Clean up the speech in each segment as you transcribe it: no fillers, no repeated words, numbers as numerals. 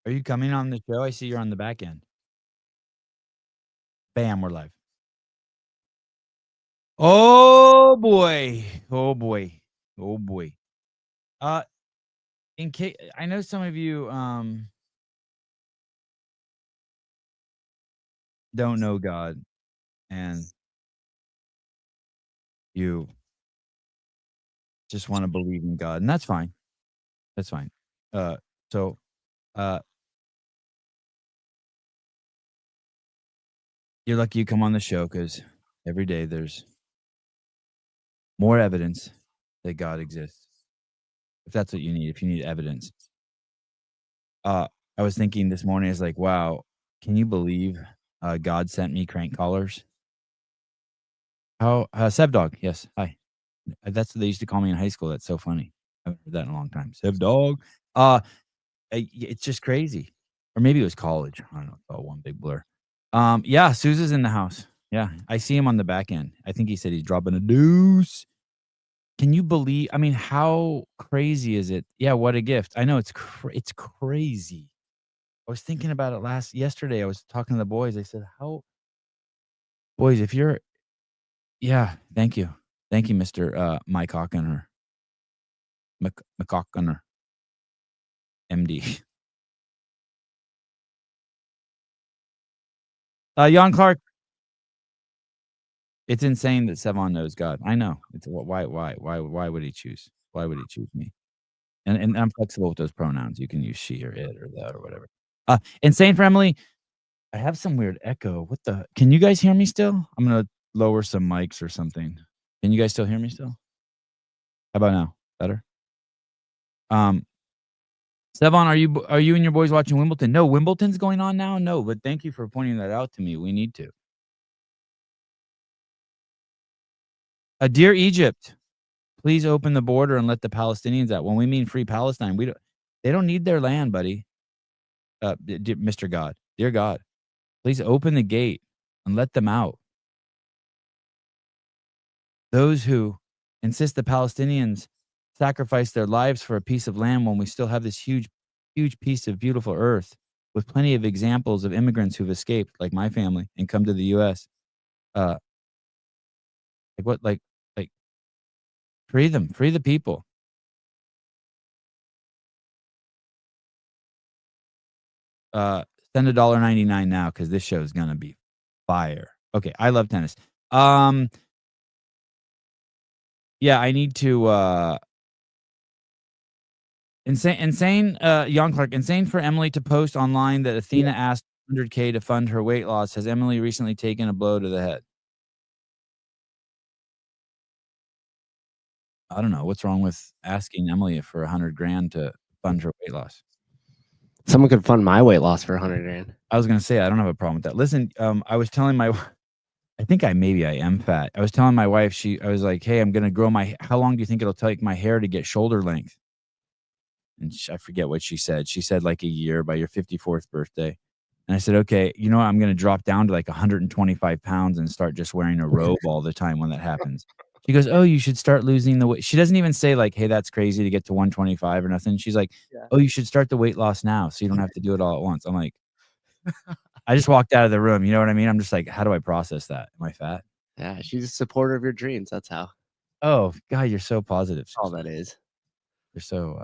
Are you coming on the show? I see you're on the back end. Bam, we're live. Oh boy. Oh boy. Oh boy. In case I know some of you don't know God and you just want to believe in God, and that's fine. That's fine. Uh so uh you're lucky you come on the show because every day there's more evidence that God exists. If that's what you need, if you need evidence. Uh, I was thinking this morning, I was like, wow, can you believe God sent me crank callers? How Seb Dog, yes. Hi. That's what they used to call me in high school. That's so funny. I haven't heard that in a long time. Seb Dog. It's just crazy. Or maybe it was college. I don't know. It's all one big blur. Yeah, Sousa's in the house. Yeah. I see him on the back end. I think he said he's dropping a deuce. Can you believe? I mean, how crazy is it? Yeah, what a gift. I know it's crazy. I was thinking about it yesterday. I was talking to the boys. I said, "How boys, if you're yeah, thank you. Thank you, Mr. Mike Hawkener. McHawkener, MD." Jan Clark, it's insane that Sevon knows God. I know. It's why would he choose? Why would he choose me? And I'm flexible with those pronouns. You can use she or it or that or whatever. Insane for Emily. I have some weird echo. What the Can you guys hear me still? I'm gonna lower some mics or something. Can you guys still hear me still? How about now? Better? Um, Sevon, are you and your boys watching Wimbledon? No, Wimbledon's going on now? No, but thank you for pointing that out to me. We need to. Dear Egypt, please open the border and let the Palestinians out. When we mean free Palestine, they don't need their land, buddy. Mr. God, dear God, please open the gate and let them out. Those who insist the Palestinians sacrifice their lives for a piece of land when we still have this huge, huge piece of beautiful earth with plenty of examples of immigrants who've escaped, like my family, and come to the U.S. Uh, like what, like free them, free the people. Send $1.99 now because this show is gonna be fire. Okay, I love tennis. Yeah, I need to insane, Jan Clark, insane for Emily to post online that Athena asked 100K to fund her weight loss. Has Emily recently taken a blow to the head? I don't know. What's wrong with asking Emily for 100 grand to fund her weight loss? Someone could fund my weight loss for 100 grand. I was gonna say, I don't have a problem with that. Listen, I was telling my I think I am fat. I was telling my wife, I was like, "Hey, I'm gonna grow how long do you think it'll take my hair to get shoulder length?" And I forget what she said. She said like a year by your 54th birthday. And I said, "Okay, you know what? I'm gonna drop down to like 125 pounds and start just wearing a robe all the time when that happens." She goes, "Oh, you should start losing the weight." She doesn't even say like, "Hey, that's crazy to get to 125 or nothing." She's like, Yeah. "Oh, you should start the weight loss now so you don't have to do it all at once." I'm like, I just walked out of the room. You know what I mean? I'm just like, how do I process that? Am I fat? Yeah, she's a supporter of your dreams. That's how. Oh, God, you're so positive. All that is. You're so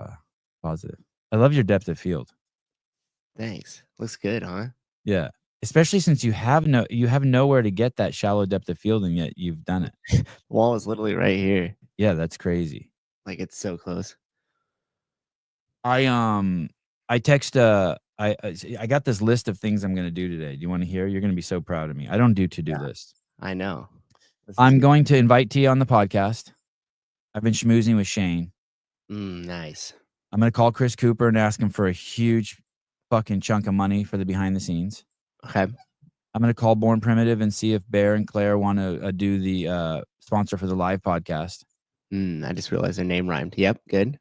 positive. I love your depth of field. Thanks. Looks good, huh? Yeah. Especially since you have nowhere to get that shallow depth of field, and yet you've done it. The wall is literally right here. Yeah, that's crazy. Like it's so close. I text I got this list of things I'm gonna do today. Do you want to hear? You're gonna be so proud of me. I don't do to-do lists. I know. I'm going to invite Tia on the podcast. I've been schmoozing with Shane. Nice. I'm gonna call Chris Cooper and ask him for a huge fucking chunk of money for the behind the scenes. Okay. I'm gonna call Born Primitive and see if Bear and Claire want to do the sponsor for the live podcast. I just realized their name rhymed. Yep, good.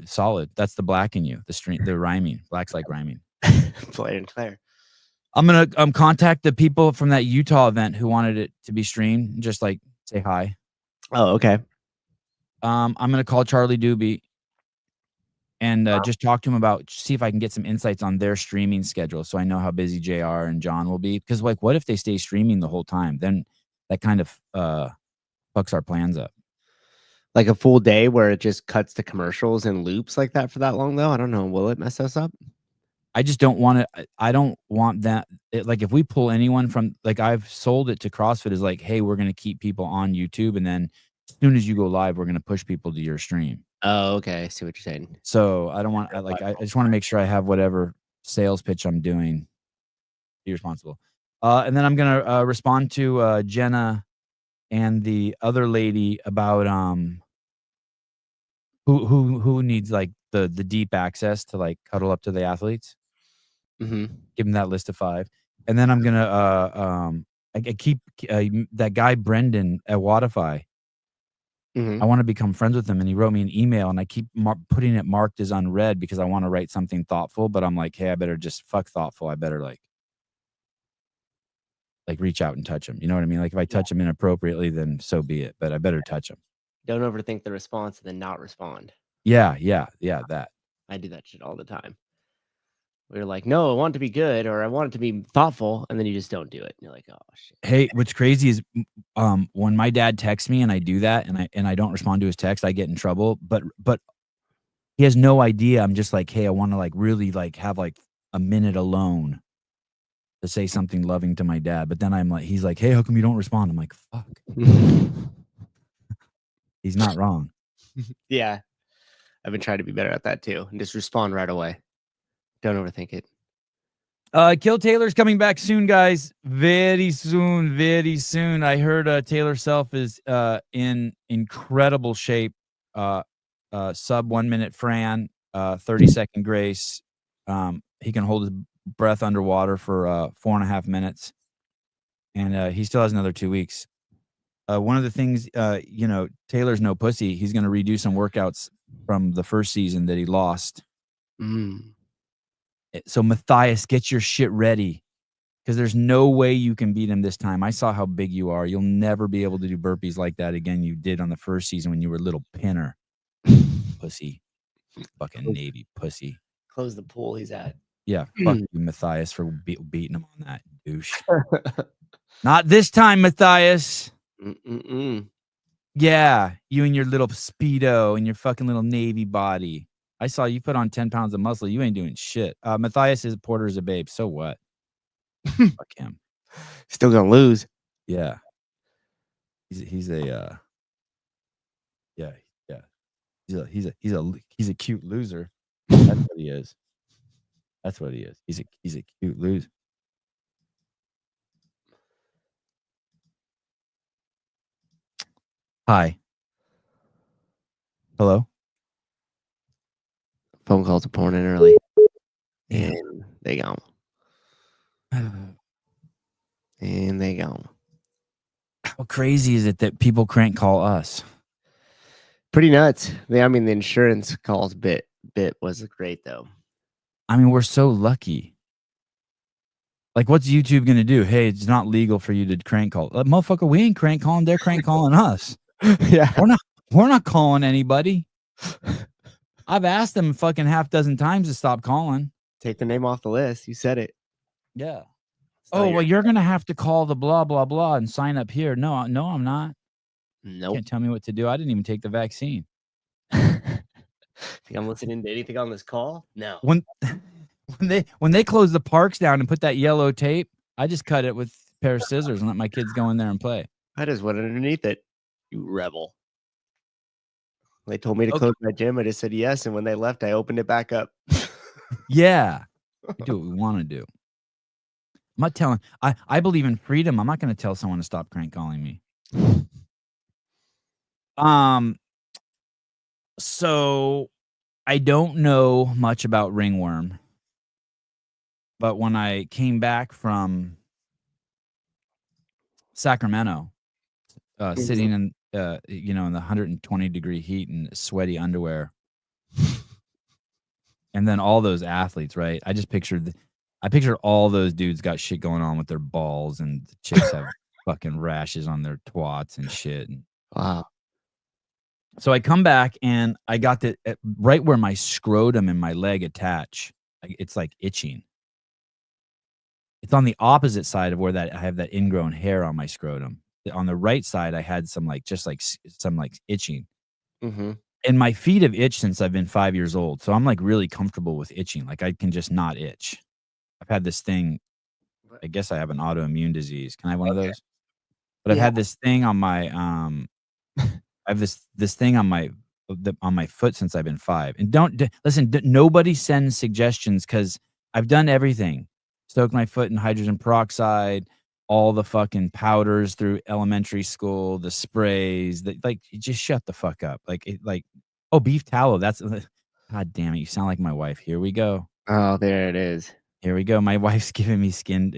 Solid. That's the black in you. The rhyming. Black's like rhyming. Blair and Claire. I'm gonna contact the people from that Utah event who wanted it to be streamed. Just like say hi. Oh, okay. I'm gonna call Charlie Doobie and just talk to him about see if I can get some insights on their streaming schedule, so I know how busy JR and John will be. Because like, what if they stay streaming the whole time? Then that kind of fucks our plans up. Like a full day where it just cuts to commercials and loops like that for that long, though? I don't know. Will it mess us up? I just don't want to. I don't want that. Like, if we pull anyone from, like, I've sold it to CrossFit is like, hey, we're going to keep people on YouTube, and then as soon as you go live, we're going to push people to your stream. Oh, okay. I see what you're saying. So I don't want. I just want to make sure I have whatever sales pitch I'm doing. Be responsible. And then I'm gonna respond to Jenna and the other lady about who needs like the deep access to like cuddle up to the athletes. Mhm. Give them that list of 5. And then I'm gonna I keep that guy Brendan at Wodify. I Mhm. want to become friends with him, and he wrote me an email, and I keep putting it marked as unread because I want to write something thoughtful. But I'm like, hey, I better just fuck thoughtful. I better like reach out and touch him. You know what I mean? Like if I touch him inappropriately, then so be it. But I better touch him. Don't overthink the response and then not respond. Yeah, that. I do that shit all the time. We're like, no, I want it to be good or I want it to be thoughtful, and then you just don't do it. And you're like, oh shit. Hey, what's crazy is when my dad texts me and I do that and I don't respond to his text, I get in trouble. But he has no idea. I'm just like, hey, I want to like really like have like a minute alone to say something loving to my dad. But then I'm like, he's like, hey, how come you don't respond? I'm like, fuck. He's not wrong. Yeah. I've been trying to be better at that too. And just respond right away. Don't overthink it. Kill Taylor's coming back soon, guys. Very soon, very soon. I heard Taylor Self is in incredible shape. Sub 1 minute Fran, 30-second Grace. He can hold his breath underwater for 4.5 minutes, and he still has another 2 weeks. One of the things, Taylor's no pussy. He's going to redo some workouts from the first season that he lost. So Matthias, get your shit ready, because there's no way you can beat him this time. I saw how big you are. You'll never be able to do burpees like that again. You did on the first season when you were a little pinner. Pussy. Fucking Navy pussy. Close the pool he's at. Yeah, fuck you, Matthias, for beating him on that, douche. Not this time, Matthias. Yeah, you and your little Speedo and your fucking little Navy body. I saw you put on 10 pounds of muscle. You ain't doing shit. Matthias is Porter is a babe. So what? Fuck him. Still gonna lose. Yeah. He's a yeah. He's a cute loser. That's what he is. That's what he is. He's a cute loser. Hi. Hello? Phone calls are pouring in early. Yeah. And they gone. And they gone. How crazy is it that people can't call us? Pretty nuts. The insurance calls bit was great though. I mean, we're so lucky. Like, what's YouTube gonna do? Hey, it's not legal for you to crank call. Motherfucker, we ain't crank calling. They're crank calling us. Yeah, we're not calling anybody. I've asked them fucking half dozen times to stop calling. Take the name off the list. You said it. Yeah. Oh, well, you're gonna have to call the blah blah blah and sign up here. No, I'm not. Nope. Can't tell me what to do. I didn't even take the vaccine. Think I'm listening to anything on this call? No. When they close the parks down and put that yellow tape, I just cut it with a pair of scissors and let my kids go in there and play. I just went underneath it. You rebel. They told me to close my gym. I just said yes, and when they left, I opened it back up. Yeah. We do what we want to do. I'm not telling. I believe in freedom. I'm not going to tell someone to stop crank calling me. So I don't know much about Ringworm, but when I came back from Sacramento, sitting in in the 120-degree heat and sweaty underwear, and then all those athletes, right? I pictured all those dudes got shit going on with their balls, and the chicks have fucking rashes on their twats and shit. And wow. So I come back and I got the right where my scrotum and my leg attach. It's like itching. It's on the opposite side of where that I have that ingrown hair on my scrotum. On the right side, I had some like just like some like itching. Mhm. And my feet have itched since I've been 5 years old. So I'm like really comfortable with itching. Like I can just not itch. I've had this thing. What? I guess I have an autoimmune disease. Can I have one of Okay. those? But I've Yeah. had this thing on my I have this thing on my foot since I've been 5. And don't listen, nobody sends suggestions because 'cause I've done everything. Soaked my foot in hydrogen peroxide, all the fucking powders through elementary school, the sprays, like, just shut the fuck up. Oh, beef tallow, that's God damn it, you sound like my wife. Here we go. Oh, there it is. Here we go. My wife's giving me skin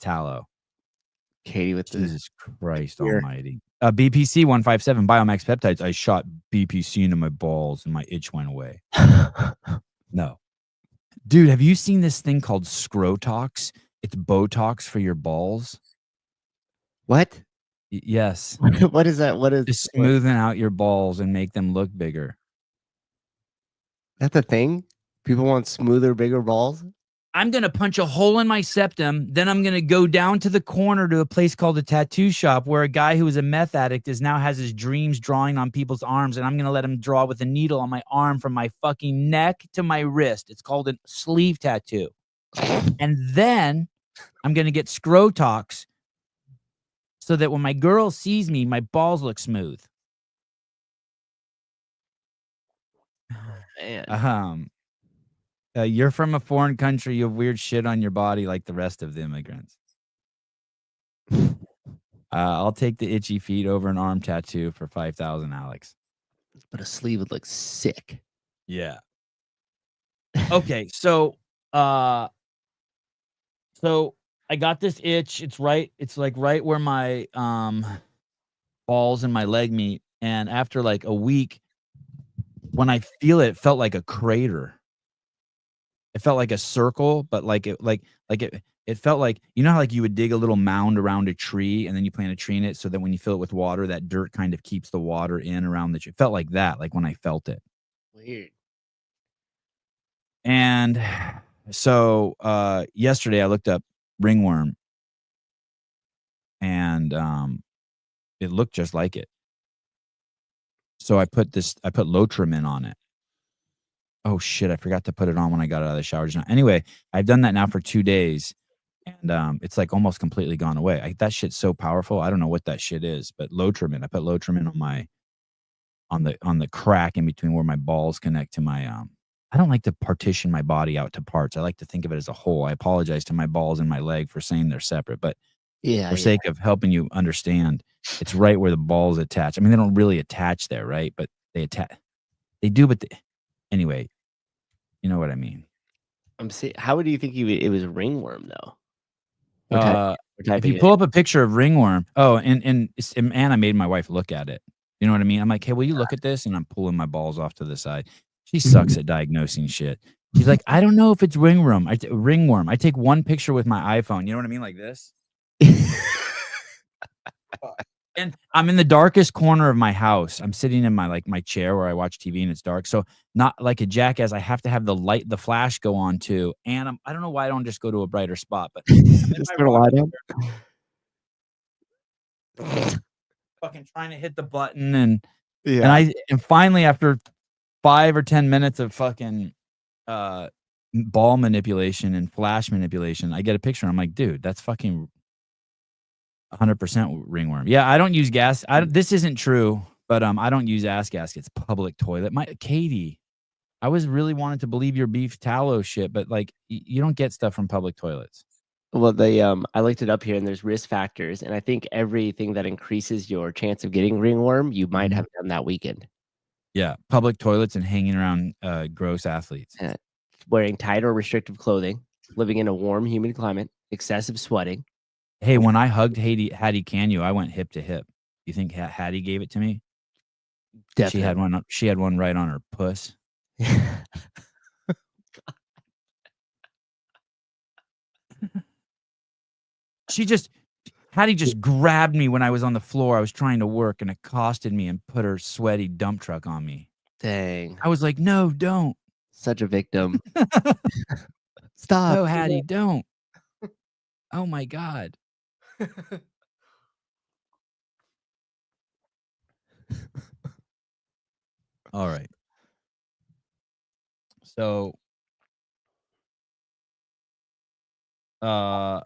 tallow. Katie with the Jesus Christ ear. almighty. BPC 157 Biomax peptides. I shot BPC into my balls and my itch went away. No. Dude, have you seen this thing called Scrotox? It's Botox for your balls. What? Yes. What is that? What is To what? smoothen out your balls and make them look bigger. That's a thing? People want smoother, bigger balls? I'm gonna punch a hole in my septum, then I'm gonna go down to the corner to a place called a tattoo shop where a guy who was a meth addict now has his dreams drawing on people's arms, and I'm gonna let him draw with a needle on my arm from my fucking neck to my wrist. It's called a sleeve tattoo. And then I'm gonna get Scrotox so that when my girl sees me, my balls look smooth. Man. Um, you're from a foreign country, you have weird shit on your body like the rest of the immigrants. I'll take the itchy feet over an arm tattoo for 5,000, Alex. But a sleeve would look sick. Yeah. Okay, uh so I got this itch. It's like right where my balls and my leg meet. And after like a week, when I feel it, it felt like a crater. It felt like a circle, but it felt like you know how like you would dig a little mound around a tree and then you plant a tree in it so that when you fill it with water, that dirt kind of keeps the water in around the tree. It felt like that, like when I felt it. Weird. And so yesterday I looked up ringworm and it looked just like it. So I put Lotrimin on it. Oh shit, I forgot to put it on when I got out of the shower just now. Anyway, I've done that now for 2 days and it's like almost completely gone away. That shit's so powerful. I don't know what that shit is, but Lotrimin. I put Lotrimin on my on the crack in between where my balls connect to my I don't like to partition my body out to parts. I like to think of it as a whole. I apologize to my balls and my leg for saying they're separate, but Yeah, for yeah. sake of helping you understand, it's right where the balls attach. I mean, they don't really attach there, right? But they attach. They do, but anyway, you know what I mean. How would you think it was ringworm though? We're typing Uh, we're if you typing it pull up a picture of ringworm, oh, and Anna made my wife look at it. You know what I mean? I'm like, hey, will you look at this? And I'm pulling my balls off to the side. She sucks in. at diagnosing shit. She's like, I don't know if it's ringworm. Ringworm. I take one picture with my iPhone. You know what I mean? Like this. And I'm in the darkest corner of my house. I'm sitting in my chair where I watch TV and it's dark. So not like a jackass, I have to have the flash go on too. And I don't know why I don't just go to a brighter spot, but I'm in Just my turn a light rocking on? chair, fucking trying to hit the button Yeah. and finally after 5 or 10 minutes of fucking uh ball manipulation and flash manipulation, I get a picture. I'm like, dude, that's fucking 100% ringworm. Yeah, I don't use gas. This isn't true, but I don't use ass gaskets. Public toilet. My Katie, I was really wanting to believe your beef tallow shit, but like you don't get stuff from public toilets. Well, I looked it up here and there's risk factors, and I think everything that increases your chance of getting ringworm, you might Mhm. have done that weekend. Yeah, public toilets and hanging around gross athletes. Uh, Wearing tight or restrictive clothing, living in a warm, humid climate, excessive sweating. Hey, when I hugged Hattie Canyu, I went hip to hip. You think Hattie gave it to me? Definitely. She had one right on her puss. She just Hattie just grabbed me when I was on the floor. I was trying to work and accosted me and put her sweaty dump truck on me. Dang. I was like, "No, don't." Such a victim. Stop. "No, Hattie, don't." Oh my god. All right. So, uh,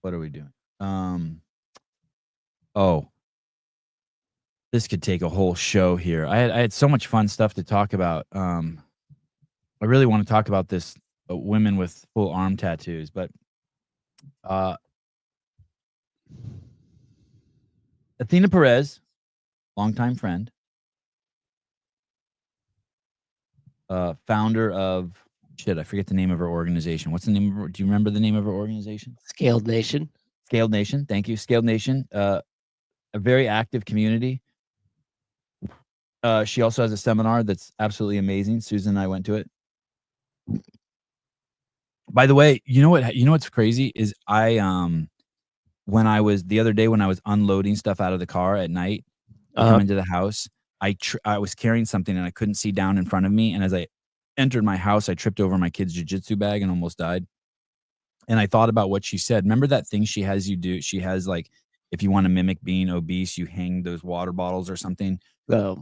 what are we doing? Oh, this could take a whole show here. I had so much fun stuff to talk about. I really want to talk about this women with full arm tattoos, but Athena Perez, longtime friend, founder of shit. I forget the name of her organization. What's the name of her? Do you remember the name of her organization? Scaled Nation. Scaled Nation. Thank you, Scaled Nation. A very active community. She also has a seminar that's absolutely amazing. Susan and I went to it. By the way, you know what? You know what's crazy is when I was the other day when I was unloading stuff out of the car at night to come into the house, I was carrying something and I couldn't see down in front of me, and as I entered my house, I tripped over my kid's jiu-jitsu bag and almost died. And I thought about what she said. Remember that thing she has you do? She has like, if you want to mimic being obese, you hang those water bottles or something over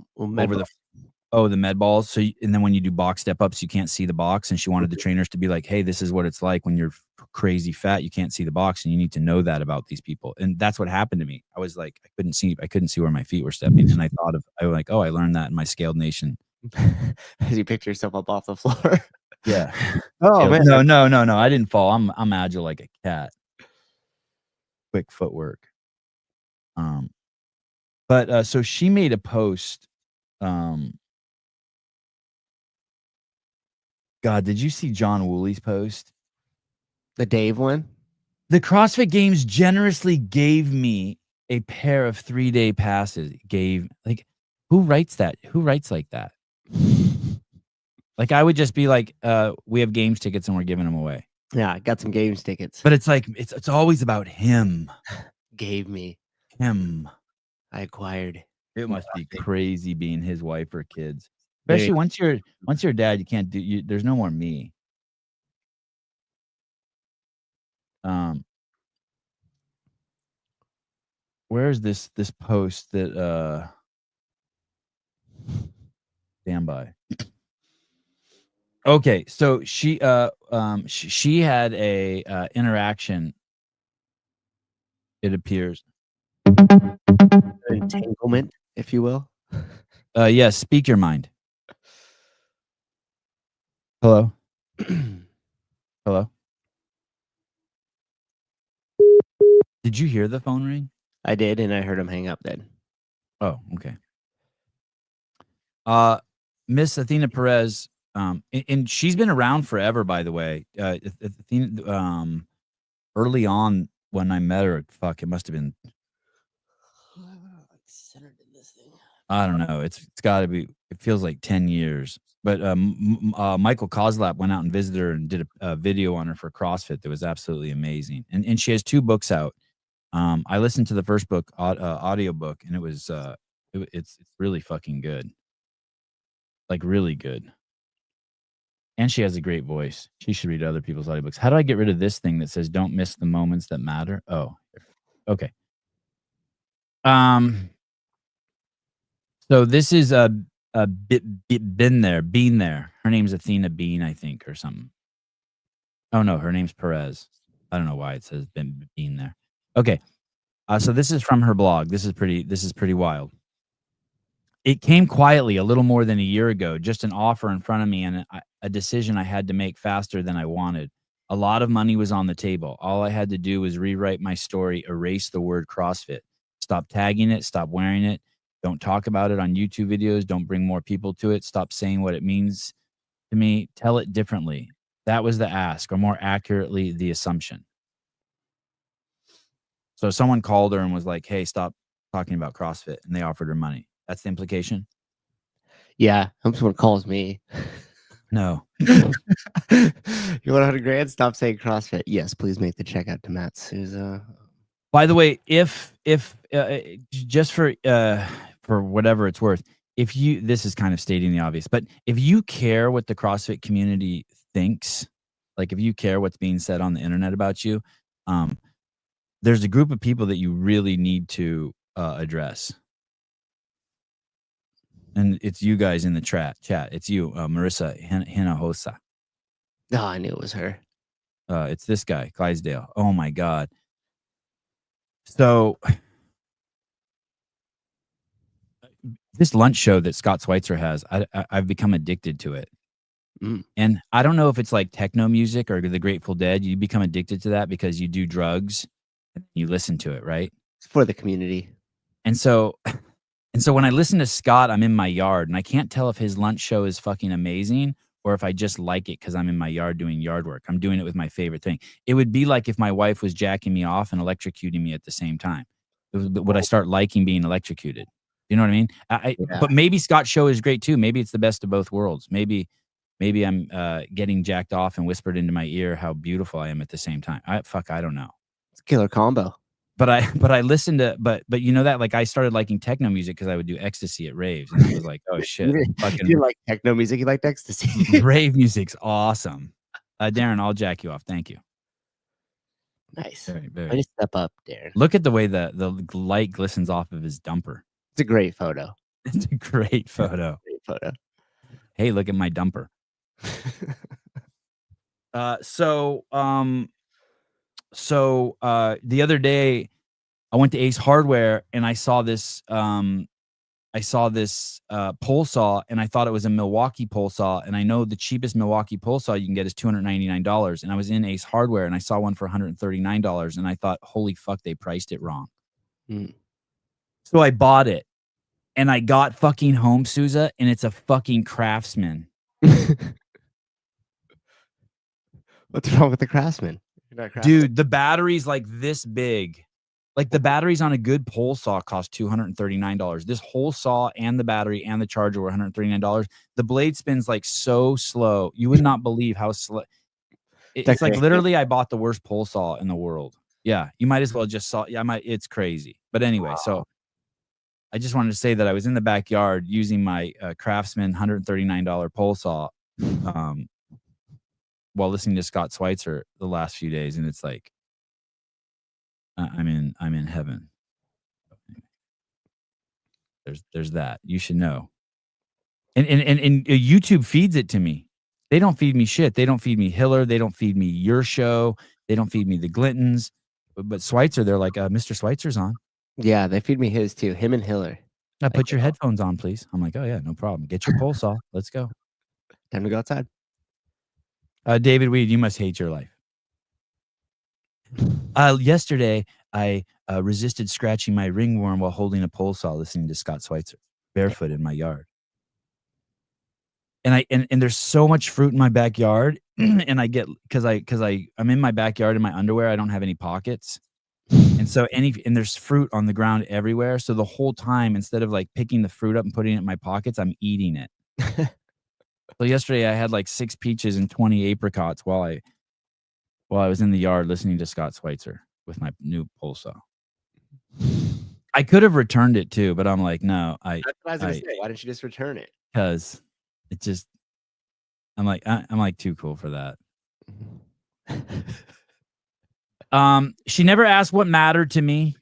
the med balls. So, and then when you do box step ups, you can't see the box. And she wanted the trainers to be like, hey, this is what it's like when you're crazy fat. You can't see the box, and you need to know that about these people. And that's what happened to me. I was like, I couldn't see where my feet were stepping. And I was like, oh, I learned that in my Scaled Nation. As you picked yourself up off the floor. Yeah. Oh man. No. I didn't fall. I'm agile like a cat. Quick footwork. But so she made a post. God, did you see John Woolley's post? The Dave one? The CrossFit Games generously gave me a pair of 3-day passes. Who writes that? Who writes like that? Like, I would just be like, we have games tickets and we're giving them away. Yeah, I got some games tickets. But it's like, it's always about him. Gave me. Him. I acquired. It must be crazy being his wife or kids. Especially once you're a dad, you can't do, there's no more me. Where's this post that, stand by. Okay, so she had a interaction. It appears. Entanglement, if you will. Yes, speak your mind. Hello? Hello? Did you hear the phone ring? I did, and I heard him hang up then. Oh, okay. Miss Athena Perez, and she's been around forever, by the way. Athena, early on when I met her, it must have been, Centered in this thing. I don't know. It's got to be. It feels like 10 years. But Michael Koslap went out and visited her and did a video on her for CrossFit that was absolutely amazing. And she has 2 books out. I listened to the first book, audio book, and it was it's really fucking good. Like, really good. And she has a great voice. She should read other people's audiobooks. How do I get rid of this thing that says "Don't miss the moments that matter"? Oh, okay. So this is been there. Her name's Athena Bean, I think, or something. Oh no, her name's Perez. I don't know why it says Bean there. Okay. So this is from her blog. This is pretty wild. It came quietly a little more than a year ago, just an offer in front of me and a decision I had to make faster than I wanted. A lot of money was on the table. All I had to do was rewrite my story, erase the word CrossFit, stop tagging it, stop wearing it. Don't talk about it on YouTube videos. Don't bring more people to it. Stop saying what it means to me. Tell it differently. That was the ask, or more accurately, the assumption. So someone called her and was like, hey, stop talking about CrossFit. And they offered her money. That's the implication? Yeah, someone calls me. No. You want 100 grand? Stop saying CrossFit. Yes, please make the check out to Matt Souza. By the way, if just for whatever it's worth, if you this is kind of stating the obvious, but if you care what the CrossFit community thinks, like if you care what's being said on the internet about you, um, there's a group of people that you really need to address. And it's you guys in the chat. It's you, Marissa Hinojosa. Oh, I knew it was her. It's this guy, Clydesdale. Oh my God. So this lunch show that Scott Schweitzer has, I've become addicted to it. Mm. And I don't know if it's like techno music or the Grateful Dead. You become addicted to that because you do drugs and you listen to it, right? It's for the community. And so when I listen to Scott, I'm in my yard and I can't tell if his lunch show is fucking amazing or if I just like it because I'm in my yard doing yard work. I'm doing it with my favorite thing. It would be like if my wife was jacking me off and electrocuting me at the same time. Would I start liking being electrocuted? You know what I mean? Yeah. But maybe Scott's show is great too. Maybe it's the best of both worlds. Maybe I'm getting jacked off and whispered into my ear how beautiful I am at the same time. I don't know. It's a killer combo. But I listened to but you know that like I started liking techno music because I would do ecstasy at raves and I was like, oh shit, You like techno music, you like ecstasy. rave music's awesome. Darren, I'll jack you off. Thank you. Nice. Very, I very. just step up, Darren. Look at the way the light glistens off of his dumper. It's a great photo. It's a great photo. Great photo. Hey, look at my dumper. The other day I went to Ace Hardware and I saw this pole saw and I thought it was a Milwaukee pole saw. And I know the cheapest Milwaukee pole saw you can get is $299. And I was in Ace Hardware and I saw one for $139 and I thought, holy fuck, they priced it wrong. Mm. So I bought it and I got fucking home, Souza, and it's a fucking Craftsman. What's wrong with the Craftsman? Dude, the battery's like this big. Like the batteries on a good pole saw cost $239. This whole saw and the battery and the charger were $139. The blade spins like so slow. You would not believe how slow. It's like literally I bought the worst pole saw in the world. Yeah, you might as well just saw. Yeah, it's crazy. But anyway, so I just wanted to say that I was in the backyard using my Craftsman $139 pole saw while listening to Scott Schweitzer the last few days, and it's like I'm in heaven. There's that. You should know. And YouTube feeds it to me. They don't feed me shit. They don't feed me Hiller. They don't feed me your show. They don't feed me the Glintons. But Schweitzer, they're like, Mr. Schweitzer's on. Yeah, they feed me his too. Him and Hiller. Now put your headphones on, please. I'm like, oh yeah, no problem. Get your pole saw. Let's go. Time to go outside. David Weed, you must hate your life. Yesterday, I resisted scratching my ringworm while holding a pole saw listening to Scott Schweitzer, barefoot in my yard. And there's so much fruit in my backyard, and I get because I'm in my backyard in my underwear. I don't have any pockets, and so and there's fruit on the ground everywhere. So the whole time, instead of like picking the fruit up and putting it in my pockets, I'm eating it. So yesterday I had like 6 peaches and 20 apricots while I was in the yard listening to Scott Schweitzer with my new pole saw. I could have returned it too, but I'm like, no. That's what I was gonna say. Why didn't you just return it? Because it just, I'm like too cool for that. She never asked what mattered to me.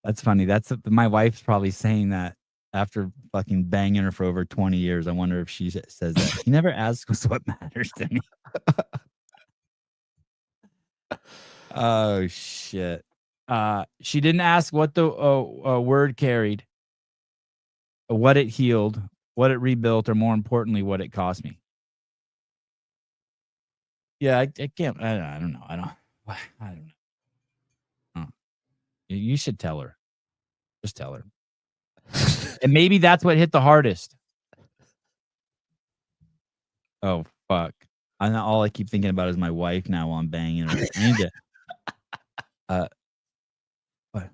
That's funny. That's my wife's probably saying that after fucking banging her for over 20 years. I wonder if she says that. She never asks what matters to me. Oh shit. She didn't ask what the word carried, what it healed, what it rebuilt, or more importantly, what it cost me. Yeah, I can't. I don't know. I don't know. You should tell her. Just tell her. And maybe that's what hit the hardest. Oh fuck! All I keep thinking about is my wife now while I'm banging her. I need to. What?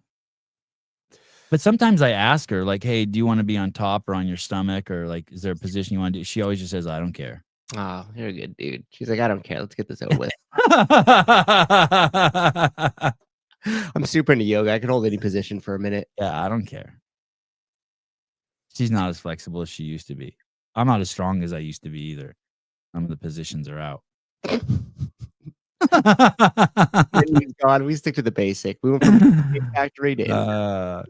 But sometimes I ask her, like, "Hey, do you wanna be on top or on your stomach, or, like, is there a position you wanna do?" She always just says, "I don't care." Oh, you're a good dude. She's like, "I don't care. Let's get this over with." I'm super into yoga. I can hold any position for a minute. Yeah, I don't care. She's not as flexible as she used to be. I'm not as strong as I used to be either. Some of the positions are out. Menu's gone. We stick to the basic. We went from factory to in. Uh,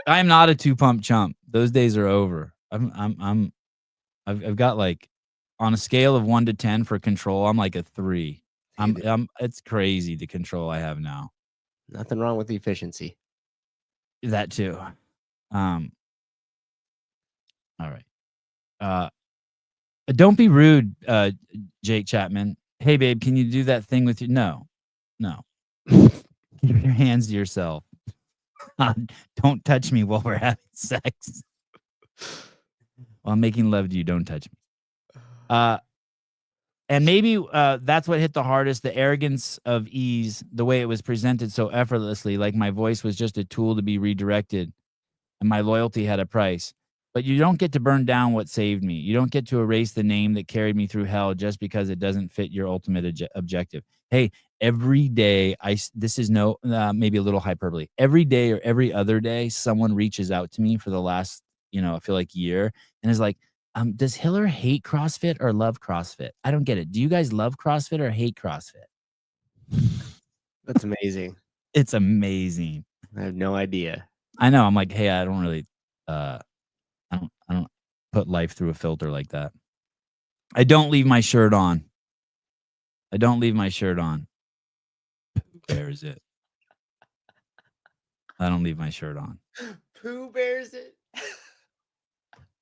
I am not a 2-pump chump. Those days are over. I've got, like, on a scale of 1 to 10 for control, I'm like a 3. Dude, It's crazy the control I have now. nothing wrong with the efficiency. That too. Um, all right. Uh, don't be rude, Jake Chapman. "Hey, babe, can you do that thing with your" No. No. Keep your hands to yourself. Don't touch me while we're having sex. While I'm making love to you, don't touch me. And maybe, that's what hit the hardest, the arrogance of ease, the way it was presented so effortlessly, like my voice was just a tool to be redirected, and my loyalty had a price. But you don't get to burn down what saved me. You don't get to erase the name that carried me through hell just because it doesn't fit your ultimate objective. Hey, every day, this is no, maybe a little hyperbole. Every day or every other day, someone reaches out to me for the last, I feel like year, and is like, does Hiller hate CrossFit or love CrossFit? I don't get it. Do you guys love CrossFit or hate CrossFit? That's amazing. It's amazing. I have no idea. I know. I'm like, hey, I don't really, I don't put life through a filter like that. I don't leave my shirt on. I don't leave my shirt on. Who bears it? I don't leave my shirt on. Pooh Bears it.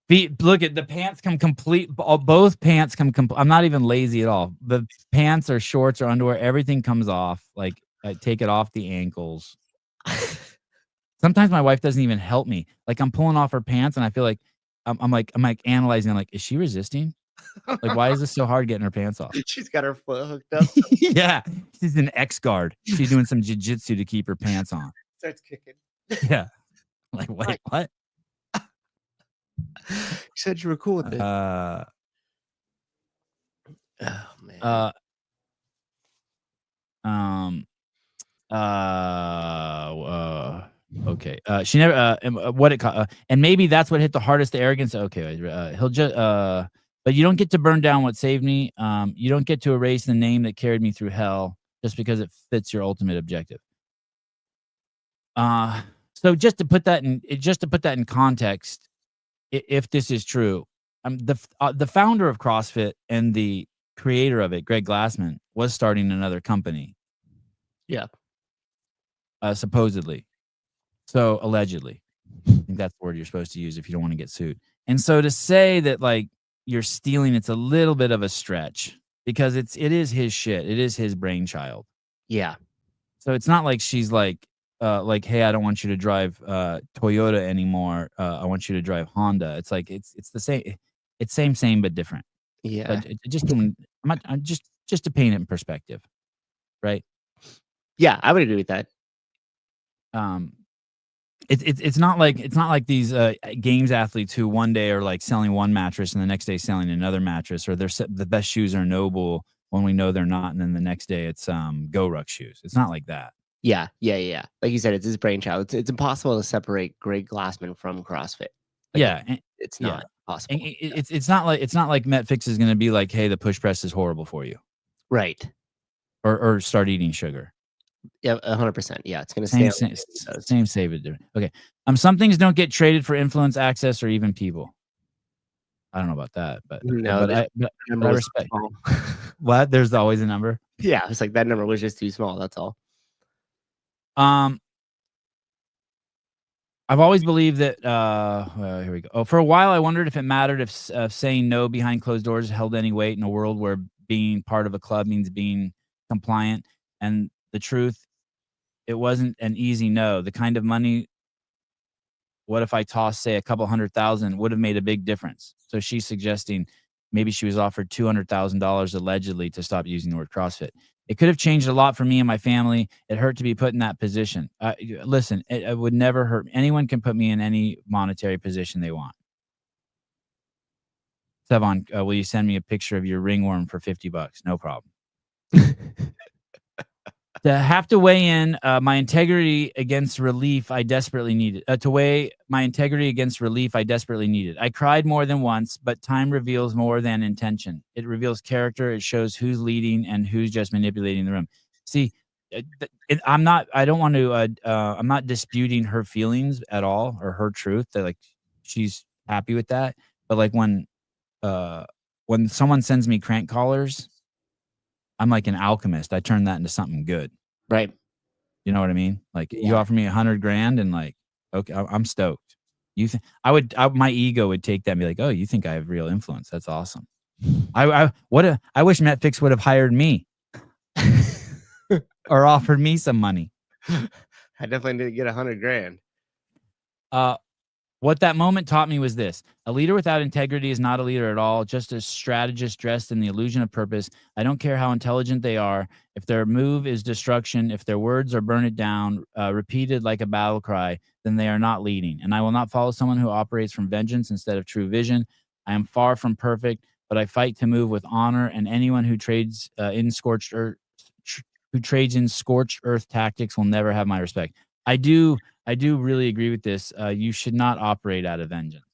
Feet, look at the pants come complete. Both pants come complete. I'm not even lazy at all. The pants or shorts or underwear, everything comes off. Like I take it off the ankles. Sometimes my wife doesn't even help me. Like I'm pulling off her pants, and I feel like I'm like analyzing. I'm like, is she resisting? Like, why is this so hard getting her pants off? She's got her foot hooked up. Yeah, she's an X guard. She's doing some jujitsu to keep her pants on. Starts kicking. Yeah, like wait, what? You said you were cool with it. Oh man. Okay. She never. What it and maybe that's what hit the hardest. The arrogance. Okay. He'll just. But you don't get to burn down what saved me. You don't get to erase the name that carried me through hell just because it fits your ultimate objective. So just to put that in context, if this is true, the founder of CrossFit and the creator of it, Greg Glassman, was starting another company. Yeah. Supposedly. So allegedly. I think that's the word you're supposed to use if you don't want to get sued. And so to say that like you're stealing, it's a little bit of a stretch because it is his shit. It is his brainchild. Yeah. So it's not like she's like, hey, I don't want you to drive Toyota anymore. I want you to drive Honda. It's like it's the same. It's same but different. Yeah. But I'm just to paint it in perspective, right? Yeah, I would agree with that. It's not like these games athletes who one day are like selling one mattress and the next day selling another mattress, or the best shoes are Noble when we know they're not, and then the next day it's Go Ruck shoes. It's not like that. Yeah. Like you said, it's his brainchild. It's impossible to separate Greg Glassman from CrossFit. Like, it's not possible. It's not like Metfix is going to be like, hey, the push press is horrible for you, right? Or start eating sugar. Yeah, 100%. Yeah, it's going to stay. Same save it different. Okay. Some things don't get traded for influence, access, or even people. I don't know about that, but I respect. What? There's always a number. Yeah, it's like that number was just too small. That's all. I've always believed that. Here we go. Oh, for a while, I wondered if it mattered if saying no behind closed doors held any weight in a world where being part of a club means being compliant. And the truth, it wasn't an easy no. The kind of money, what if I tossed, say, a couple $100,000 would have made a big difference. So she's suggesting maybe she was offered $200,000 allegedly to stop using the word CrossFit. It could have changed a lot for me and my family. It hurt to be put in that position. Listen, it would never hurt. Anyone can put me in any monetary position they want. Sevon, will you send me a picture of your ringworm for $50? No problem. To have to weigh in my integrity against relief I desperately needed. To weigh my integrity against relief I desperately needed. I cried more than once, but time reveals more than intention. It reveals character. It shows who's leading and who's just manipulating the room. See, I'm not. I don't want to. I'm not disputing her feelings at all or her truth. That like she's happy with that. But like when someone sends me crank collars, I'm like an alchemist. I turn that into something good. Right. You know what I mean? Like Yeah. you offer me 100 grand and like, okay, I'm stoked. You think my ego would take that and be like, oh, you think I have real influence? That's awesome. I wish Netflix would have hired me or offered me some money. I definitely need to get 100 grand. What that moment taught me was this: a leader without integrity is not a leader at all, just a strategist dressed in the illusion of purpose. I don't care how intelligent they are. If their move is destruction, if their words are burn it down, repeated like a battle cry, then they are not leading. And I will not follow someone who operates from vengeance instead of true vision. I am far from perfect, but I fight to move with honor. And anyone who trades in scorched earth, tactics will never have my respect. I do really agree with this. You should not operate out of vengeance.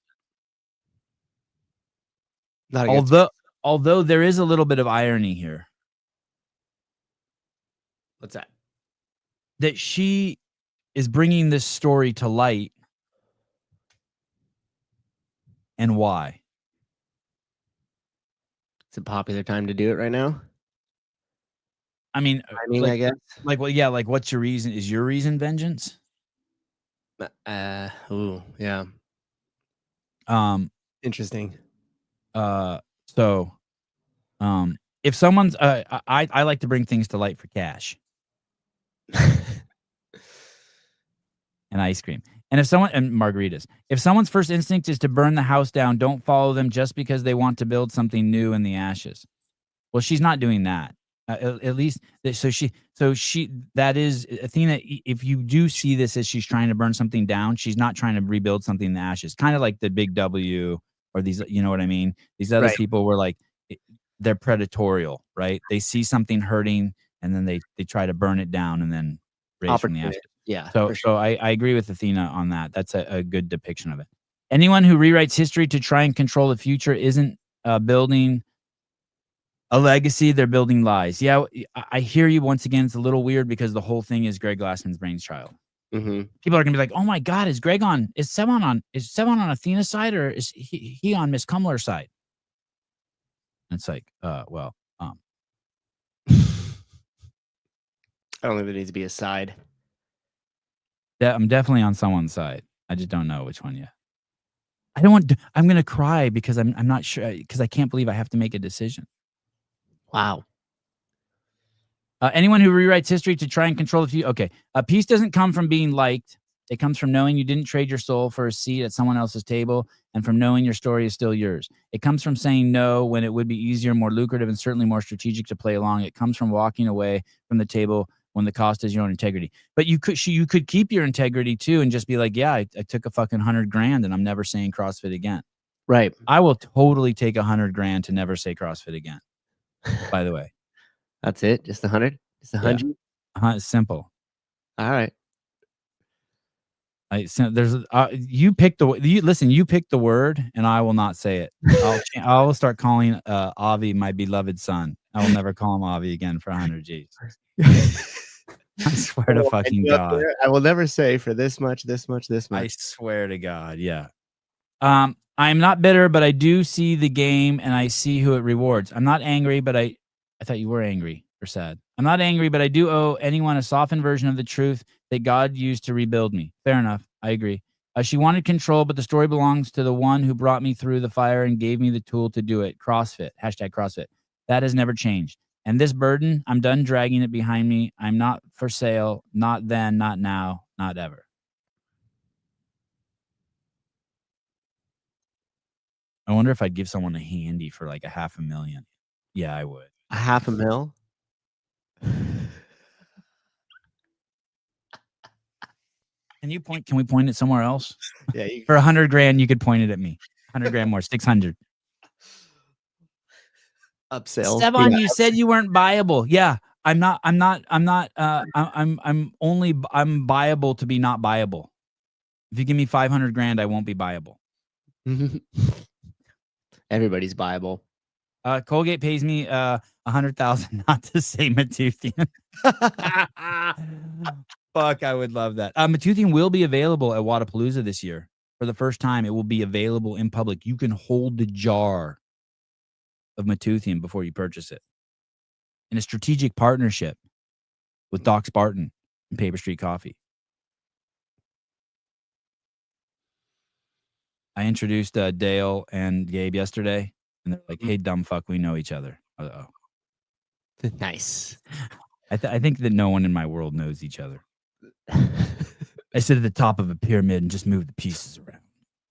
Not against Although there is a little bit of irony here. What's that? That she is bringing this story to light. And why? It's a popular time to do it right now. I mean, I guess. Like, well, yeah, like what's your reason? Is your reason vengeance? Ooh, yeah. Interesting. So, if someone's, I like to bring things to light for cash and ice cream. And margaritas. If someone's first instinct is to burn the house down, don't follow them just because they want to build something new in the ashes. Well, she's not doing that. At least, that is Athena. If you do see this as she's trying to burn something down, she's not trying to rebuild something in the ashes. Kind of like the Big W or these, you know what I mean? These other people were like, they're predatorial, right? They see something hurting and then they try to burn it down and then raise from the ashes. Yeah. So I agree with Athena on that. That's a good depiction of it. Anyone who rewrites history to try and control the future isn't building a legacy. They're building lies. Yeah, I hear you. Once again, it's a little weird because the whole thing is Greg Glassman's brainchild. Mm-hmm. People are gonna be like, "Oh my God, is Sevon on Athena's side or is he on Miss Cumler's side?" And it's like, well, I don't think there needs to be a side. I'm definitely on someone's side. I just don't know which one yet. I don't want. I'm gonna cry because I'm not sure because I can't believe I have to make a decision. Wow. Anyone who rewrites history to try and control the future. Okay. Peace doesn't come from being liked. It comes from knowing you didn't trade your soul for a seat at someone else's table and from knowing your story is still yours. It comes from saying no when it would be easier, more lucrative, and certainly more strategic to play along. It comes from walking away from the table when the cost is your own integrity. But you could keep your integrity too and just be like, yeah, I took a fucking 100 grand and I'm never saying CrossFit again. Right. I will totally take 100 grand to never say CrossFit again. By the way. That's it? Just 100? Just 100? Yeah. Simple. All right. There's you pick you pick the word and I will not say it. I will start calling Avi my beloved son. I will never call him Avi again for 100 G's. I swear to fucking God. I will never say for this much, this much, this much. I swear to God, yeah. I'm not bitter, but I do see the game and I see who it rewards. I'm not angry, but I thought you were angry or sad. I'm not angry, but I do owe anyone a softened version of the truth that God used to rebuild me. Fair enough. I agree. She wanted control, but the story belongs to the one who brought me through the fire and gave me the tool to do it. CrossFit. #CrossFit. That has never changed. And this burden, I'm done dragging it behind me. I'm not for sale. Not then, not now, not ever. I wonder if I'd give someone a handy for like $500,000. Yeah, I would. $500,000? Can we point it somewhere else? Yeah, For $100,000, you could point it at me. 100,000 more, 600. upsells. Esteban, you said you weren't buyable. Yeah, I'm not. I'm buyable to be not buyable. If you give me 500,000, I won't be buyable. Everybody's buyable. Colgate pays me 100,000 not to say Matuthian. Fuck, I would love that. Matuthian will be available at Wodapalooza this year. For the first time, it will be available in public. You can hold the jar of Matuthian before you purchase it. In a strategic partnership with Doc Spartan and Paper Street Coffee. I introduced Dale and Gabe yesterday, and they're like, "Hey, dumb fuck, we know each other." Uh-oh. Nice. I think that no one in my world knows each other. I sit at the top of a pyramid and just move the pieces around.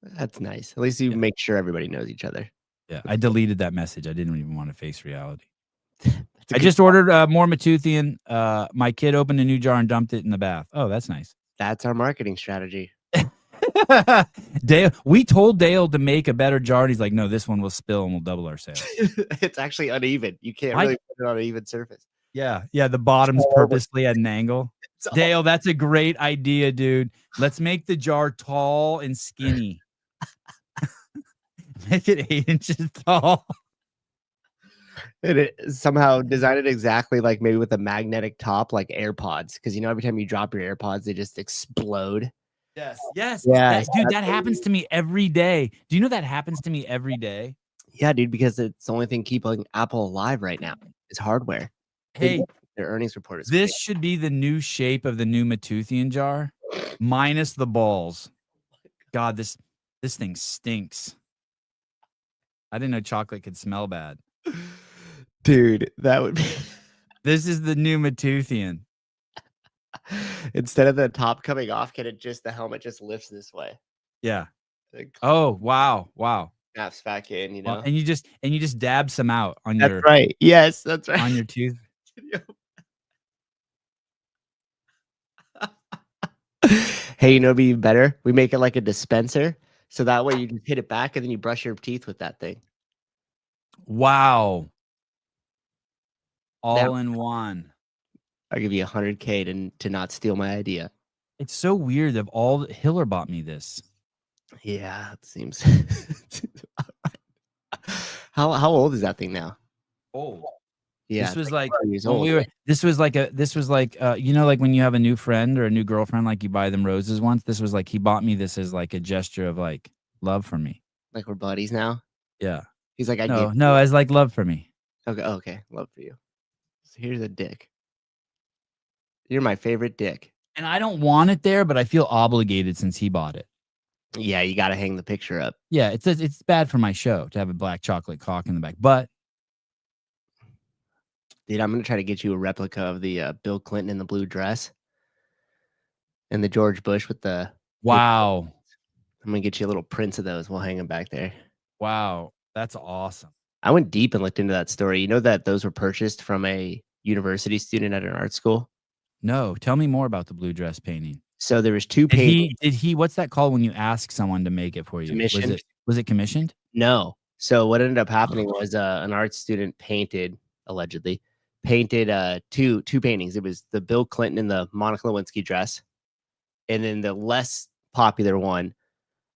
That's nice. At least you make sure everybody knows each other. Yeah, I deleted that message. I didn't even want to face reality. I just ordered more Matuthian. My kid opened a new jar and dumped it in the bath. Oh, that's nice. That's our marketing strategy. Dale, we told Dale to make a better jar, and he's like, "No, this one will spill and we'll double our sales." It's actually uneven. You can't really put it on an even surface. Yeah, the bottom's purposely at an angle. Dale, that's a great idea, dude. Let's make the jar tall and skinny. Make it 8 inches tall. And it somehow designed it exactly like maybe with a magnetic top, like AirPods. Because every time you drop your AirPods, they just explode. Yes. Yeah, Dude, that happens to me every day. Do you know that happens to me every day? Yeah, dude, because it's the only thing keeping Apple alive right now is hardware. Hey, their earnings report is this should be the new shape of the new Matuthian jar, minus the balls. God, this thing stinks. I didn't know chocolate could smell bad. Dude, that would be This is the new Matuthian. Instead of the top coming off, the helmet just lifts this way? Yeah. Oh, wow. Snaps back in, And you just dab some out on That's your right. Yes, that's right. on your tooth. Hey, it'd be better? We make it like a dispenser, so that way you just hit it back and then you brush your teeth with that thing. Wow. All in one. I'll give you $100K to not steal my idea. It's so weird that Hiller bought me this. Yeah, it seems. How old is that thing now? Old. Yeah, This was like years when old. this was like like when you have a new friend or a new girlfriend, like you buy them roses once. This was like he bought me this as like a gesture of like love for me. Like we're buddies now? Yeah. He's like, no, as like love for me. Okay, love for you. So here's a dick. You're my favorite dick. And I don't want it there, but I feel obligated since he bought it. Yeah, you got to hang the picture up. Yeah, it's bad for my show to have a black chocolate cock in the back, but dude, I'm gonna try to get you a replica of the Bill Clinton in the blue dress and the George Bush with the wow. I'm gonna get you a little prints of those. We'll hang them back there. Wow, that's awesome. I went deep and looked into that story. You know that those were purchased from a university student at an art school? No, tell me more about the blue dress painting. So there was two paintings. Did he? What's that called when you ask someone to make it for you? Commissioned. Was it commissioned? No. So what ended up happening was an art student allegedly painted two paintings. It was the Bill Clinton in the Monica Lewinsky dress, and then the less popular one,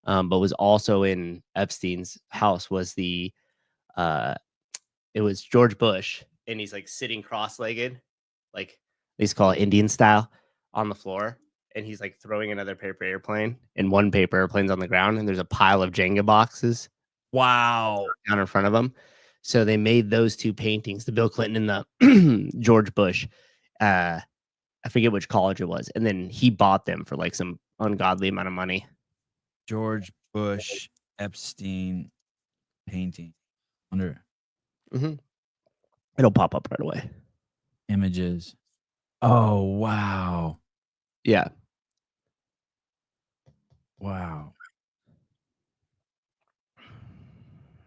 but was also in Epstein's house was it was George Bush, and he's like sitting cross-legged, like they call it Indian style, on the floor, and he's like throwing another paper airplane, and one paper airplane's on the ground, and there's a pile of Jenga boxes. Wow. Down in front of him. So they made those two paintings, the Bill Clinton and the George Bush. I forget which college it was. And then he bought them for like some ungodly amount of money. George Bush, Epstein painting. It'll pop up right away. Images. Oh, wow. Yeah. Wow.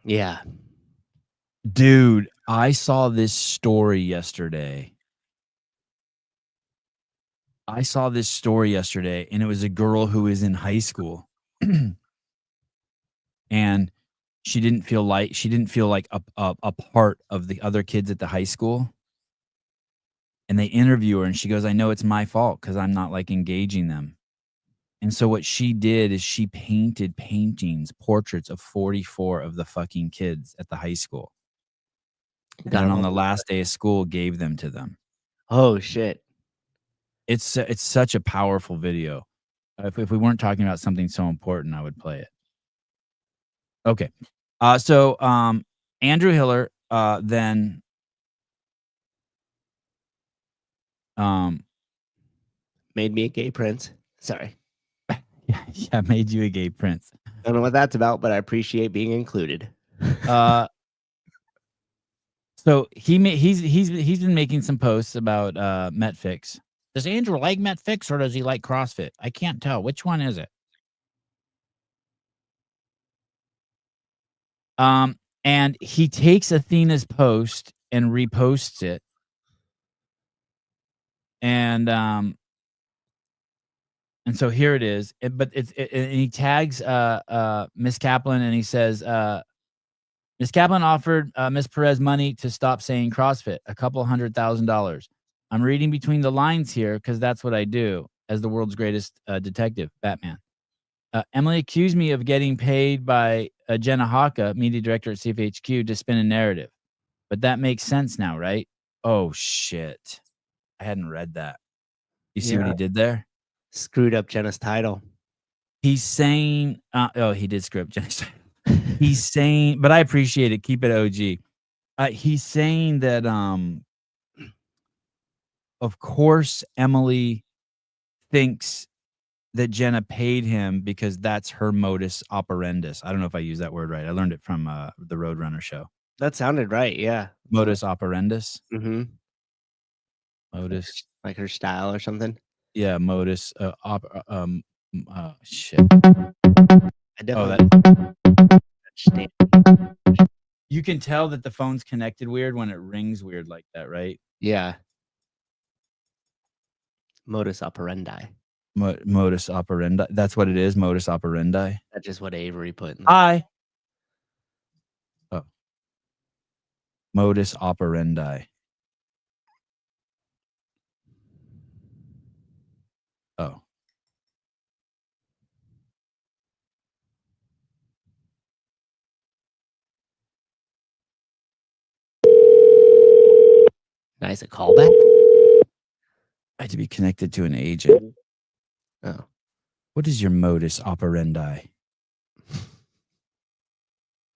Yeah. Dude, I saw this story yesterday. I saw this story yesterday, and it was a girl who is in high school, and she didn't feel like a part of the other kids at the high school. And they interview her, and she goes, "I know it's my fault because I'm not like engaging them." And so what she did is she painted portraits of 44 of the fucking kids at the high school. And Got then 'em on all. the last day of school, gave them to them. Oh shit. It's such a powerful video. If we weren't talking about something so important, I would play it. Okay. So Andrew Hiller then Made me a gay prince. Sorry. yeah, made you a gay prince. I don't know what that's about, but I appreciate being included. So he's been making some posts about MetFix. Does Andrew like MetFix or does he like CrossFit? I can't tell. Which one is it? And he takes Athena's post and reposts it. And so here it is. And he tags Miss Kaplan, and he says Miss Kaplan offered Miss Perez money to stop saying CrossFit, a couple $100,000. I'm reading between the lines here because that's what I do as the world's greatest detective, Batman. Emily accused me of getting paid by Jenna Haka, media director at CFHQ, to spin a narrative. But that makes sense now, right? Oh, shit. I hadn't read that. You see what he did there? Screwed up Jenna's title. He's saying, he did screw up Jenna's title. He's saying, but I appreciate it. Keep it OG. He's saying that, of course, Emily thinks that Jenna paid him because that's her modus operandus. I don't know if I use that word right. I learned it from the Roadrunner show. That sounded right. Yeah. Modus operandus. Mm-hmm. Modus. Like her style or something. Yeah, modus. Shit. I definitely understand. You can tell that the phone's connected weird when it rings weird like that, right? Yeah. Modus operandi. Modus operandi. That's what it is. Modus operandi. That's just what Avery put in Hi. Oh. Modus operandi. Oh. Nice. A callback? I had to be connected to an agent. Oh. What is your modus operandi?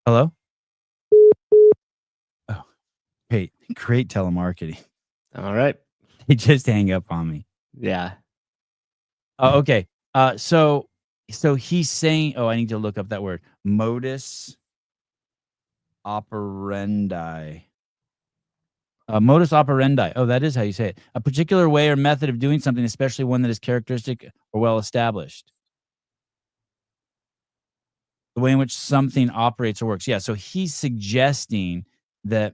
Hello? Oh. Great telemarketing. All right. They just hang up on me. Yeah. Oh, okay. So he's saying, I need to look up that word. Modus operandi. Modus operandi. Oh, that is how you say it. A particular way or method of doing something, especially one that is characteristic or well established. The way in which something operates or works. Yeah, so he's suggesting that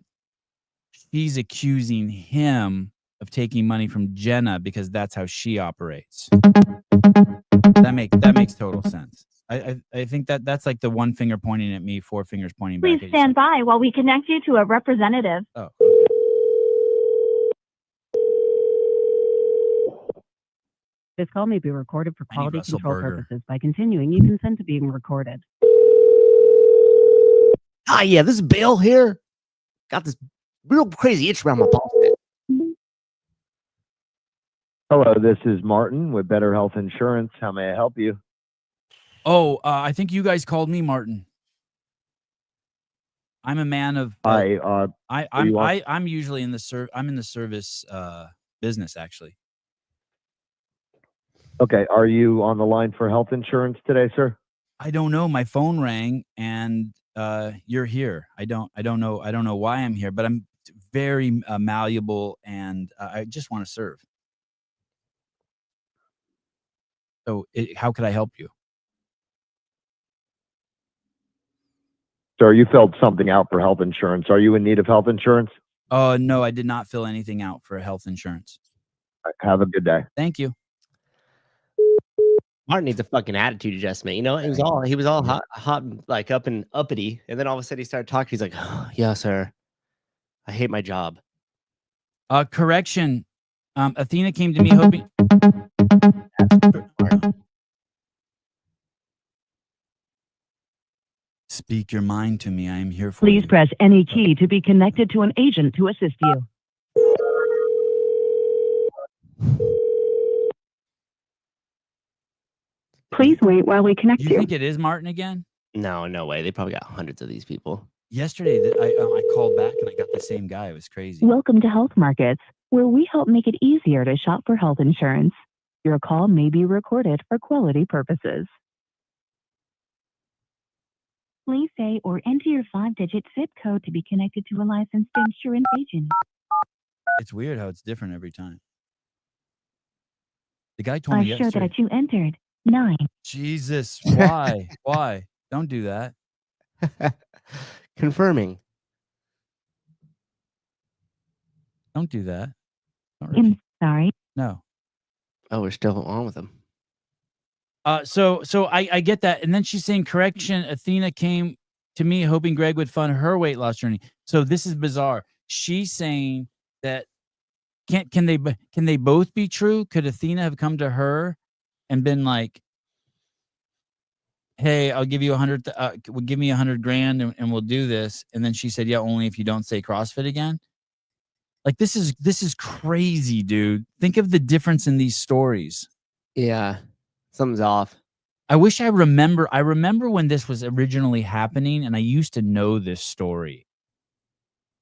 she's accusing him of taking money from Jenna because that's how she operates. That makes total sense. I think that's like the one finger pointing at me, four fingers pointing back at you. Please stand by while we connect you to a representative. Oh. This call may be recorded for I need quality Russell control Berger. purposes. By continuing, you consent to being recorded. Hi, yeah, this is Bill here. Got this real crazy itch around my balls. Hello, this is Martin with Better Health Insurance. How may I help you? Oh, I think you guys called me Martin. I'm a man of. I'm usually in the I'm in the service business actually. Okay, are you on the line for health insurance today, sir? I don't know. My phone rang and you're here. I don't know why I'm here, but I'm very malleable and I just want to serve. So how could I help you? Sir, you filled something out for health insurance. Are you in need of health insurance? No, I did not fill anything out for health insurance. Have a good day. Thank you. Martin needs a fucking attitude adjustment. You know, he was all Yeah. hot, like up and uppity, and then all of a sudden he started talking. He's like, oh, "Yeah, sir, I hate my job." Correction. Athena came to me hoping. Speak your mind to me. I am here for Please you. press any key to be connected to an agent to assist you. Please wait while we connect You you. think it is Martin again? No way. They probably got hundreds of these people. Yesterday, I called back and I got the same guy. It was crazy. Welcome to Health Markets, where we help make it easier to shop for health insurance. Your call may be recorded for quality purposes. Please say or enter your 5-digit zip code to be connected to a licensed insurance agent. It's weird how it's different every time. The guy told me Sure yesterday. that you entered 9. Jesus, why? Why? Don't do that. Confirming. Don't do that. Don't I'm repeat. sorry. No. Oh, we're still on with them. So I get that. And then she's saying, correction, Athena came to me hoping Greg would fund her weight loss journey. So this is bizarre. She's saying that can they both be true? Could Athena have come to her and been like, hey, I'll give you give me $100,000 and we'll do this. And then she said, yeah, only if you don't say CrossFit again. Like, this is crazy, dude. Think of the difference in these stories. Yeah, something's off. I wish I remember. I remember when this was originally happening, and I used to know this story.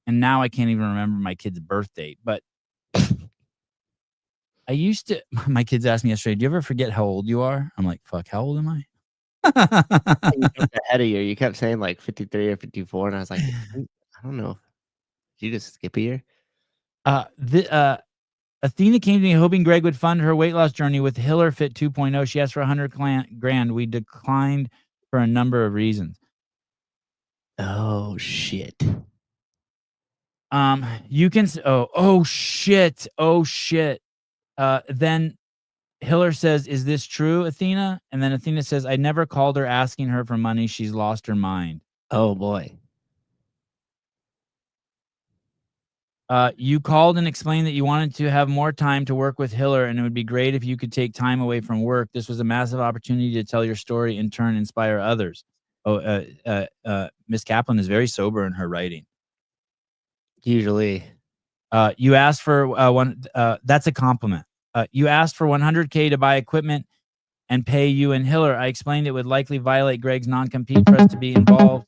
And now I can't even remember my kid's birth date. But I used to. My kids asked me yesterday, "Do you ever forget how old you are?" I'm like, "Fuck, how old am I?" You jumped ahead of you. You kept saying like 53 or 54, and I was like, I don't know. Did you just skip a year? Athena came to me hoping Greg would fund her weight loss journey with Hiller Fit 2.0. She asked for $100,000. We declined for a number of reasons. Oh shit. You can. Oh shit. Then Hiller says, "Is this true, Athena?" And then Athena says, "I never called her asking her for money. She's lost her mind." Oh boy. You called and explained that you wanted to have more time to work with Hiller, and it would be great if you could take time away from work. This was a massive opportunity to tell your story, in turn, inspire others. Miss Kaplan is very sober in her writing. Usually. You asked for that's a compliment. You asked for $100K to buy equipment and pay you and Hiller. I explained it would likely violate Greg's non-compete for us to be involved.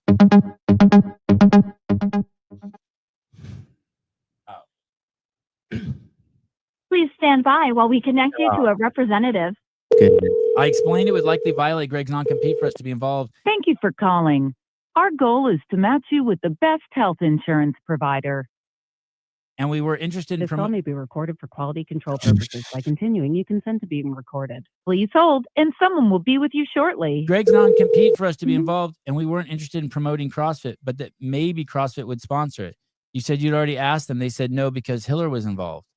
Please stand by while we connect you to a representative. Goodness. I explained it would likely violate Greg's non-compete for us to be involved. Thank you for calling. Our goal is to match you with the best health insurance provider. And we were interested in This call may be recorded for quality control purposes. By continuing, you consent to being recorded. Please hold, and someone will be with you shortly. Greg's non-compete for us to be involved, and we weren't interested in promoting CrossFit, but that maybe CrossFit would sponsor it. You said you'd already asked them. They said no because Hiller was involved.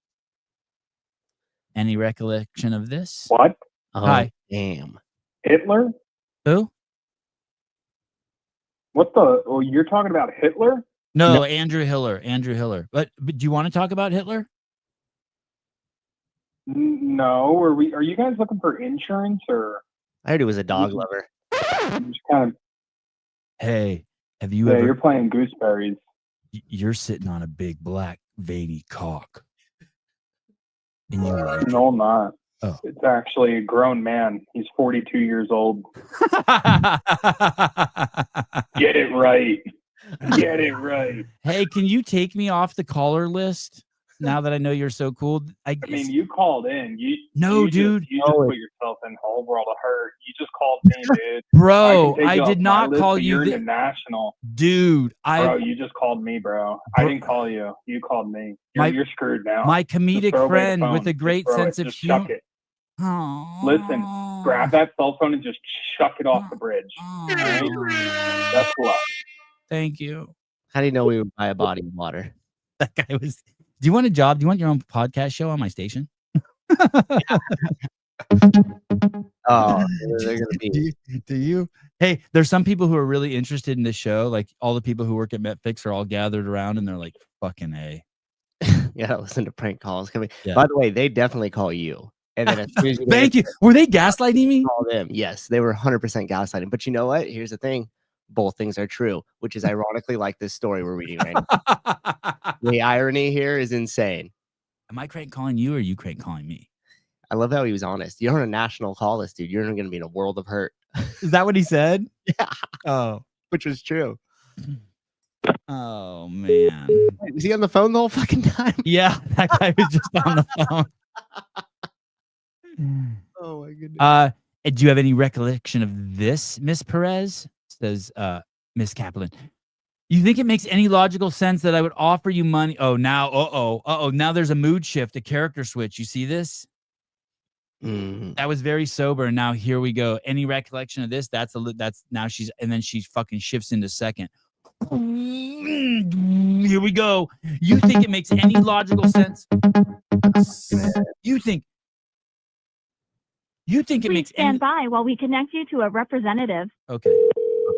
Any recollection of this? What? Oh, Hi. damn. Hitler? Who? What the? Oh, you're talking about Hitler? No, Andrew Hiller. But do you want to talk about Hitler? No. Are you guys looking for insurance or? I heard he was a dog lover. Just kind of. Hey, have you Yeah, ever? you're playing gooseberries. You're sitting on a big black veiny cock, and you like No, I'm not. Oh. It's actually a grown man. He's 42 years old. Get it right. Get it right. Hey, can you take me off the caller list now that I know you're so cool? I mean, you called in. No, dude. You just put yourself in a whole world of hurt. You just called me, dude. Bro, I I did not call you. You're international. Dude, Bro, you just called me, bro. I didn't call you. You called me. You're screwed now. My comedic Just friend phone. with a great sense of humor. Chuck it. Listen, grab that cell phone and just chuck it off the bridge. All right? Best of luck. Thank you. How do you know we would buy a body of water? That guy was. Do you want a job? Do you want your own podcast show on my station? That Oh, they're gonna be. Do you? Hey, there's some people who are really interested in this show. Like all the people who work at Metfix are all gathered around, and they're like, "Fucking A." Yeah, listen to prank calls coming. Yeah. By the way, they definitely call you, and then as soon as you Thank you. Were they gaslighting me? call them, yes, they were 100% gaslighting. But you know what? Here's the thing: both things are true, which is ironically like this story we're reading right now. The irony here is insane. Am I crank calling you, or are you crank calling me? I love how he was honest. You're on a national call list, dude. You're going to be in a world of hurt. Is that what he said? Yeah, Oh, which was true. oh man. Wait, was he on the phone the whole fucking time? Yeah, that guy was just on the phone. Oh my goodness. Do you have any recollection of this, Miss Perez? Says Miss Kaplan. You think it makes any logical sense that I would offer you money? Oh, now, now there's a mood shift, a character switch. You see this? That was very sober, and now here we go. Any recollection of this? That's now she's, and then she fucking shifts into second. Here we go. You think it makes any logical sense? You think it Please makes stand any? by while we connect you to a representative. Okay.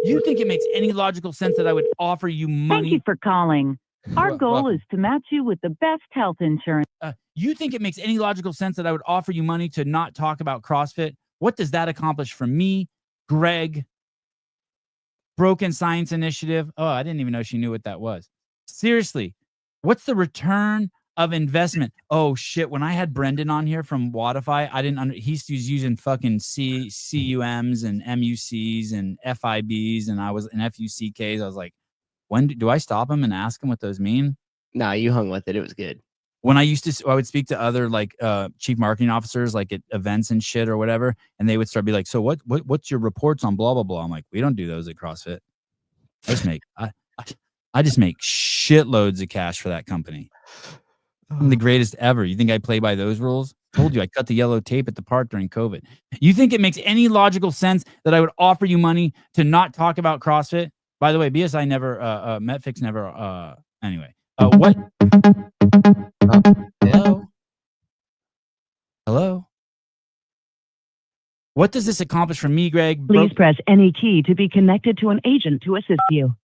You think it makes any logical sense that I would offer you money? Thank you for calling. Our Well, goal welcome. is to match you with the best health insurance. You think it makes any logical sense that I would offer you money to not talk about CrossFit? What does that accomplish for me, Greg? Broken Science Initiative. Oh, I didn't even know she knew what that was. Seriously, what's the return of investment? Oh shit! When I had Brendan on here from Wodify, I didn't. He's using fucking CUMs and MUCs and FIBs, and I was in FUCKs. I was like, when do I stop him and ask him what those mean? Nah, you hung with it. It was good. When I would speak to other like chief marketing officers, like at events and shit or whatever, and they would start be like, "So what's your reports on blah blah blah?" I'm like, "We don't do those at CrossFit. I just make shitloads of cash for that company. I'm the greatest ever. You think I play by those rules? Told you I cut the yellow tape at the park during COVID. You think it makes any logical sense that I would offer you money to not talk about CrossFit? By the way, BSI never, Metfix never. Anyway, what? Hello? Hello? What does this accomplish for me, Greg? Please press any key to be connected to an agent to assist you.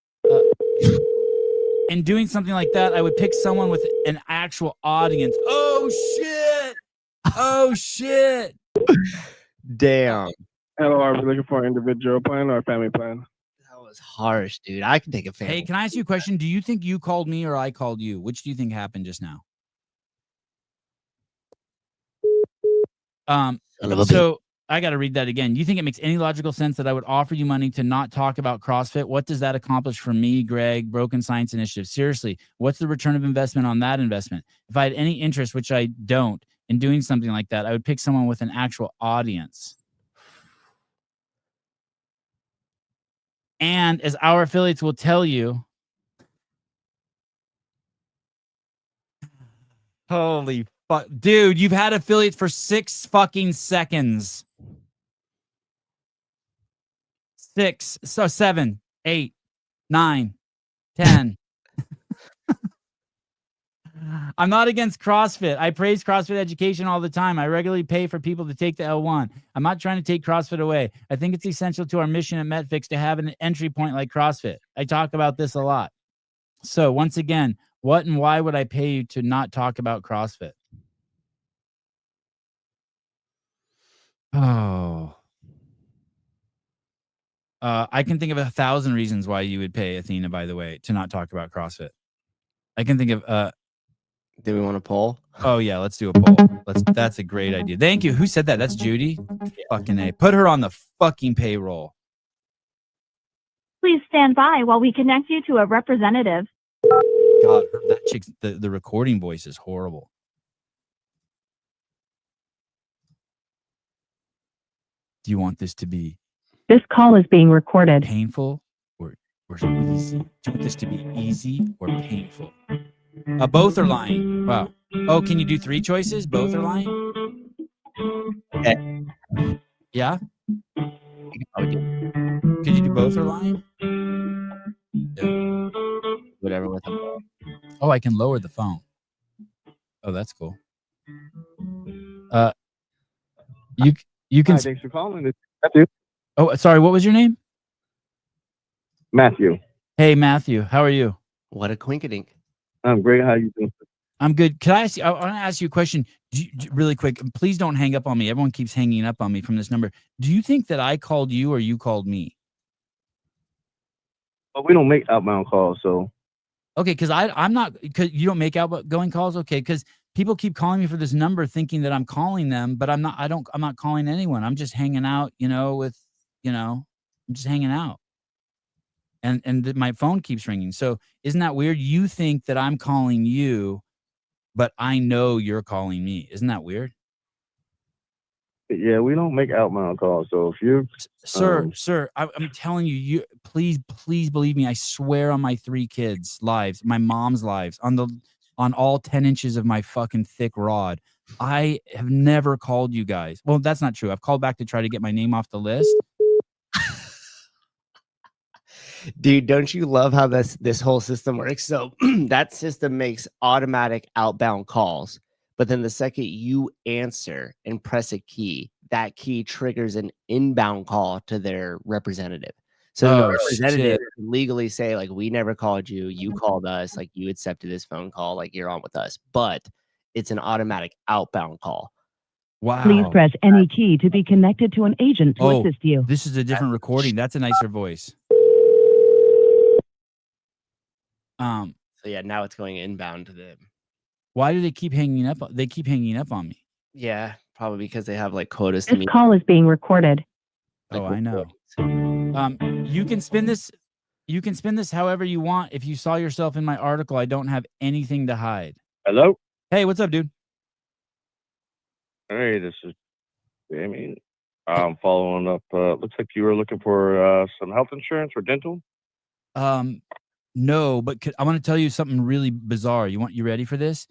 In doing something like that, I would pick someone with an actual audience. Oh, shit! Oh, shit! Damn. Hello, are we looking for an individual plan or a family plan? That was harsh, dude. I can take a family. Hey, can I ask you a question? Do you think you called me or I called you? Which do you think happened just now? So I got to read that again. You think it makes any logical sense that I would offer you money to not talk about CrossFit? What does that accomplish for me, Greg? Broken Science Initiative. Seriously, what's the return of investment on that investment? If I had any interest, which I don't, in doing something like that, I would pick someone with an actual audience. And as our affiliates will tell you, holy fuck, dude, you've had affiliates for 6 fucking seconds. 6, so 7, 8, 9, 10. I'm not against CrossFit. I praise CrossFit education all the time. I regularly pay for people to take the L1. I'm not trying to take CrossFit away. I think it's essential to our mission at Metfix to have an entry point like CrossFit. I talk about this a lot. So once again, what and why would I pay you to not talk about CrossFit? Oh. I can think of 1,000 reasons why you would pay Athena, by the way, to not talk about CrossFit. I can think of do we want to poll? Oh yeah, let's do a poll. That's a great idea. Thank you. Who said that? That's Judy. Fucking A. Put her on the fucking payroll. Please stand by while we connect you to a representative. God, that chick's the recording voice is horrible. Do you want this to be This call is being recorded. painful or easy? Do you want this to be easy or painful? Both are lying. Wow. Oh, can you do 3 choices? Both are lying? Okay. Yeah? Could you do both are lying? Yeah. Whatever with them. Oh, I can lower the phone. Oh, that's cool. You can. Hi, thanks for calling. This is Matthew. Oh, sorry. What was your name? Matthew. Hey, Matthew. How are you? What a quinkadink. I'm great. How you doing? I'm good. Could I ask you? I want to ask you a question, really quick. Please don't hang up on me. Everyone keeps hanging up on me from this number. Do you think that I called you or you called me? Well, we don't make outbound calls, so. Okay, because I'm not. Because you don't make outgoing calls. Okay, because people keep calling me for this number, thinking that I'm calling them, but I'm not. I'm not calling anyone. I'm just hanging out. I'm just hanging out. And my phone keeps ringing. So isn't that weird? You think that I'm calling you, but I know you're calling me. Isn't that weird? Yeah, we don't make outbound calls. So if you, Sir, I'm telling you, please believe me. I swear on my 3 kids' lives, my mom's lives, on all 10 inches of my fucking thick rod. I have never called you guys. Well, that's not true. I've called back to try to get my name off the list. Dude, don't you love how this whole system works? So that system makes automatic outbound calls, but then the second you answer and press a key, that key triggers an inbound call to their representative. So then the representative can legally say, like, we never called you, you called us, like you accepted this phone call, like you're on with us. But it's an automatic outbound call. Wow. Please press any key to be connected to an agent to assist you. This is a different recording. That's a nicer voice. So yeah, now it's going inbound to them. Why do they keep hanging up? They keep hanging up on me. Yeah, probably because they have like quotas to This meet. call is being recorded. Oh, I know. You can spin this. You can spin this however you want. If you saw yourself in my article, I don't have anything to hide. hello? Hey, what's up, dude? Hey, this is Jamie. I'm following up. Looks like you were looking for some health insurance or dental. No, but I want to tell you something really bizarre. You ready for this?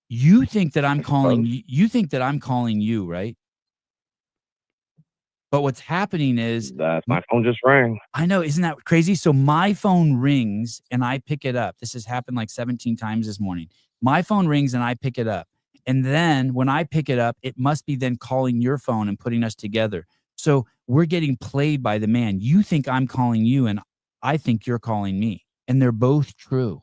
You think that I'm calling you. You think that I'm calling you, right? But what's happening is That my phone just rang. I know, isn't that crazy? So my phone rings and I pick it up. This has happened like 17 times this morning. My phone rings and I pick it up. And then when I pick it up, it must be then calling your phone and putting us together. So we're getting played by the man. You think I'm calling you and I think you're calling me. And they're both true.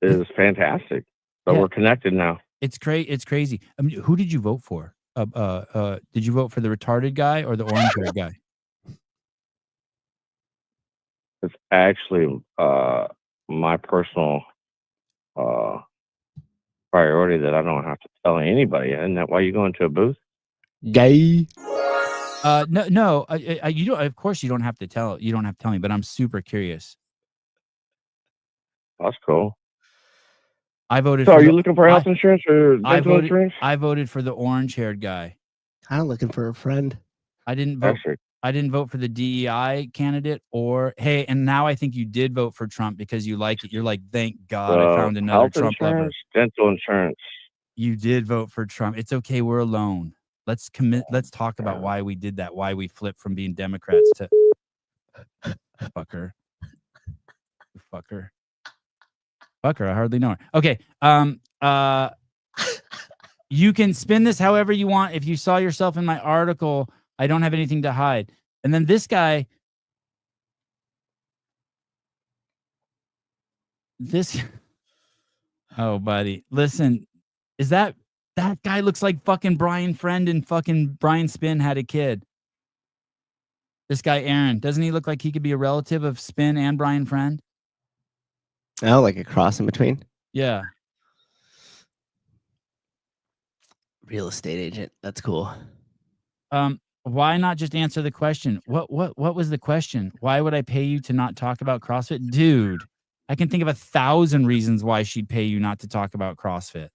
This is fantastic. So we're connected now. It's crazy. I mean, who did you vote for? Did you vote for the retarded guy or the orange-haired guy? It's actually my personal priority that I don't have to tell anybody. Isn't that why you go into a booth? Gay. No. You don't. Of course, you don't have to tell. You don't have to tell me. But I'm super curious. That's cool. I voted. So, are you looking for health insurance or dental insurance? I voted for the orange-haired guy. Kind of looking for a friend. I didn't vote. Actually, I didn't vote for the DEI candidate. Or hey, and now I think you did vote for Trump because you like it. You're like, thank God I found another Trump lover. Dental insurance. You did vote for Trump. It's okay. We're alone. Let's commit. Let's talk about why we did that. Why we flipped from being Democrats to fucker. Fucker. I hardly know her. Okay. You can spin this however you want. If you saw yourself in my article, I don't have anything to hide. And then this guy, oh, buddy, listen, is that guy looks like fucking Brian Friend and fucking Brian Spin had a kid. This guy, Aaron, doesn't he look like he could be a relative of Spin and Brian Friend? Oh, like a cross in between? Yeah. Real estate agent. That's cool. Why not just answer the question? What was the question? Why would I pay you to not talk about CrossFit? Dude, I can think of 1,000 reasons why she'd pay you not to talk about CrossFit.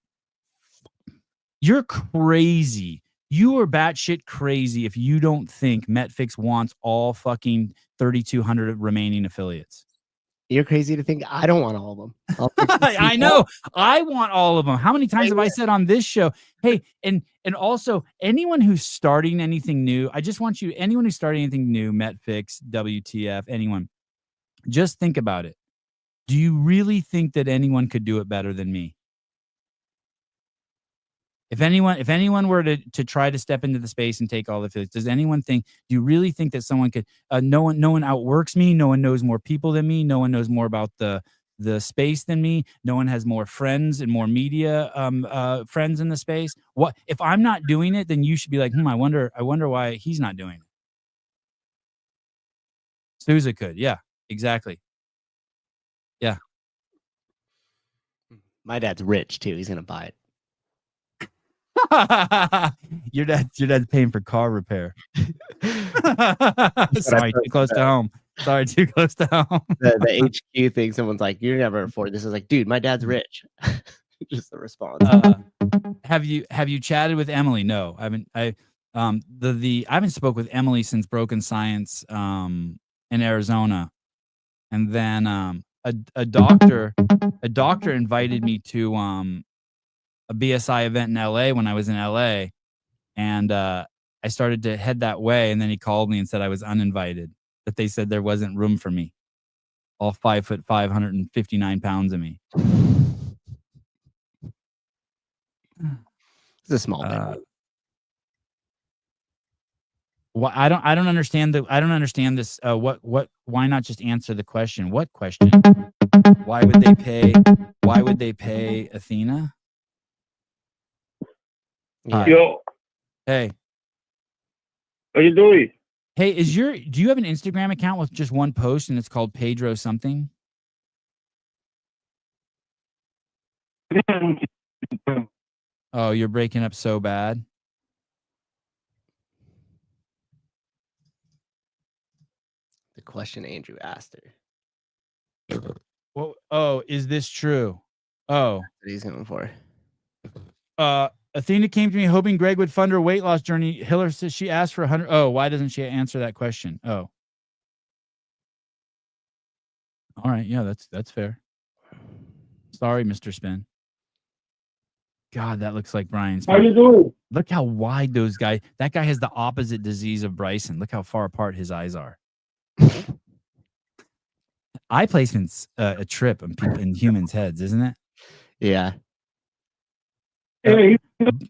You're crazy. You are batshit crazy if you don't think Metfix wants all fucking 3,200 remaining affiliates. You're crazy to think I don't want all of them. I know. I want all of them. How many times have I said on this show, hey, and also anyone who's starting anything new, I just want you, anyone who's starting anything new, Metfix, WTF, anyone, just think about it. Do you really think that anyone could do it better than me? If anyone were to try to step into the space and take all the feelings, do you really think that someone could, no one outworks me, no one knows more people than me, no one knows more about the space than me, no one has more friends and more media friends in the space. What if I'm not doing it? Then you should be like, I wonder why he's not doing it. Sousa could, yeah, exactly. Yeah. My dad's rich too. He's gonna buy it. Your dad's paying for car repair. Sorry, too close to home. Sorry, too close to home. The HQ thing, someone's like, "You're never afford this." I was like, "Dude, my dad's rich." Just the response. Have you chatted with Emily? No, I haven't. I haven't spoke with Emily since Broken Science in Arizona, and then a doctor invited me to a BSI event in LA when I was in LA, and I started to head that way, and then he called me and said I was uninvited, that they said there wasn't room for me, all 5'5", 159 pounds of me. It's a small bit. Well, I don't understand this. Why not just answer the question? What question? Why would they pay Athena? Yeah. Yo, Hey, how you doing? hey, do you have an Instagram account with just one post and it's called Pedro something? Oh, you're breaking up so bad. The question Andrew asked her. Well, oh, is this true? Oh, What he's going for. Athena came to me hoping Greg would fund her weight loss journey. Hiller says she asked for 100. Oh, why doesn't she answer that question? Oh, all right, yeah, that's fair. Sorry, Mr. Spin. God, that looks like Brian's. How you doing? Look how wide those guys. That guy has the opposite disease of Bryson. Look how far apart his eyes are. Eye placement's a trip in humans' heads, isn't it? Yeah. Hey,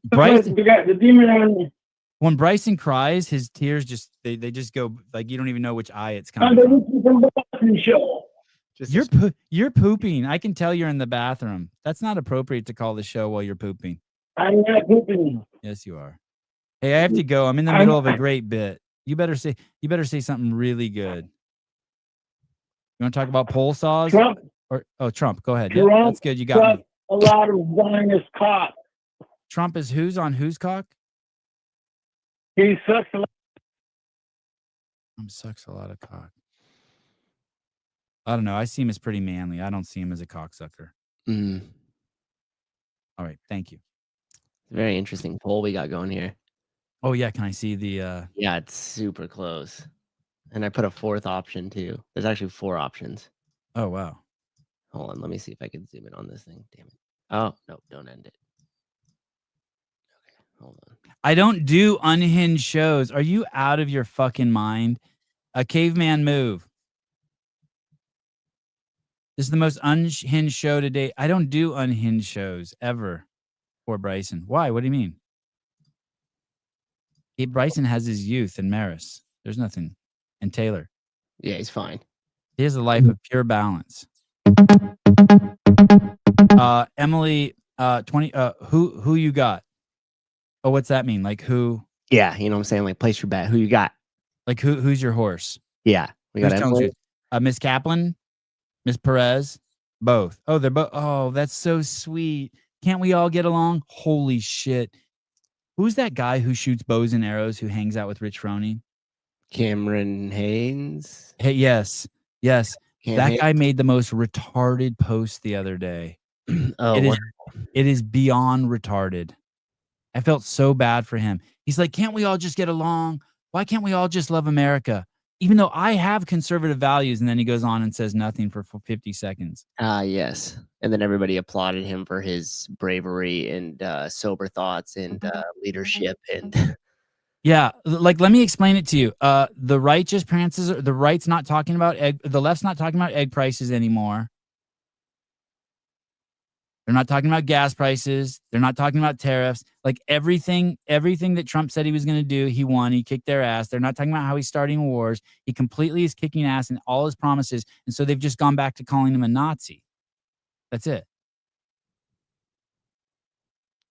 Bryson, we got the demon on. when Bryson cries, his tears just they just go like you don't even know which eye it's On coming the from. Ricky from Boston show. You're pooping. I can tell you're in the bathroom. That's not appropriate to call the show while you're pooping. I'm not pooping. Yes, you are. Hey, I have to go. I'm in the middle of a great bit. You better say something really good. You want to talk about pole saws? Trump. Trump. Go ahead. Trump, Yeah, that's good. You got me. A lot of Zionist cock. Trump is who's on whose cock? He sucks a lot. Trump sucks a lot of cock. I don't know. I see him as pretty manly. I don't see him as a cocksucker. Mm. All right. Thank you. Very interesting poll we got going here. Oh, yeah. Can I see the... Yeah, it's super close. And I put a fourth option, too. There's actually 4 options. Oh, wow. Hold on. Let me see if I can zoom in on this thing. Damn it. Oh, no. Don't end it. Okay. Hold on. I don't do unhinged shows. Are you out of your fucking mind? A caveman move. This is the most unhinged show to date. I don't do unhinged shows ever for Bryson. Why? What do you mean? Bryson has his youth and Maris. There's nothing. And Taylor. Yeah, he's fine. He has a life of pure balance. Emily, 20. Who you got? Oh, what's that mean? Like who? Yeah, you know what I'm saying? Like, place your bet. Who you got? Like who's your horse? Yeah. We got Emily. Miss Kaplan, Miss Perez, both. Oh, they're both. Oh, that's so sweet. Can't we all get along? Holy shit. Who's that guy who shoots bows and arrows who hangs out with Rich Froning? Cameron Haynes. Hey, yes. That guy made the most retarded post the other day. Oh, it is beyond retarded. I felt so bad for him. He's like, can't we all just get along? Why can't we all just love America? Even though I have conservative values. And then he goes on and says nothing for 50 seconds. Yes. And then everybody applauded him for his bravery and sober thoughts and leadership. And yeah, like, let me explain it to you. The right just prances. The right's not talking about the left's not talking about egg prices anymore. They're not talking about gas prices. They're not talking about tariffs. Like everything that Trump said he was going to do, he won. He kicked their ass. They're not talking about how he's starting wars. He completely is kicking ass in all his promises. And so they've just gone back to calling him a Nazi. That's it.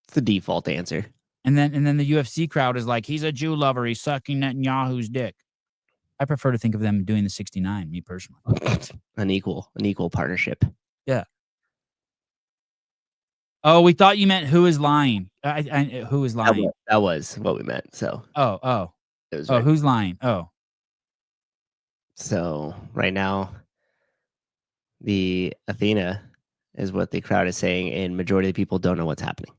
It's the default answer. And then the UFC crowd is like, he's a Jew lover. He's sucking Netanyahu's dick. I prefer to think of them doing the 69, me personally. An equal partnership. Yeah. Oh, we thought you meant who is lying. Who is lying? That was what we meant. So. Oh. It was right. Who's lying? Oh. So right now, the Athena is what the crowd is saying, and majority of the people don't know what's happening.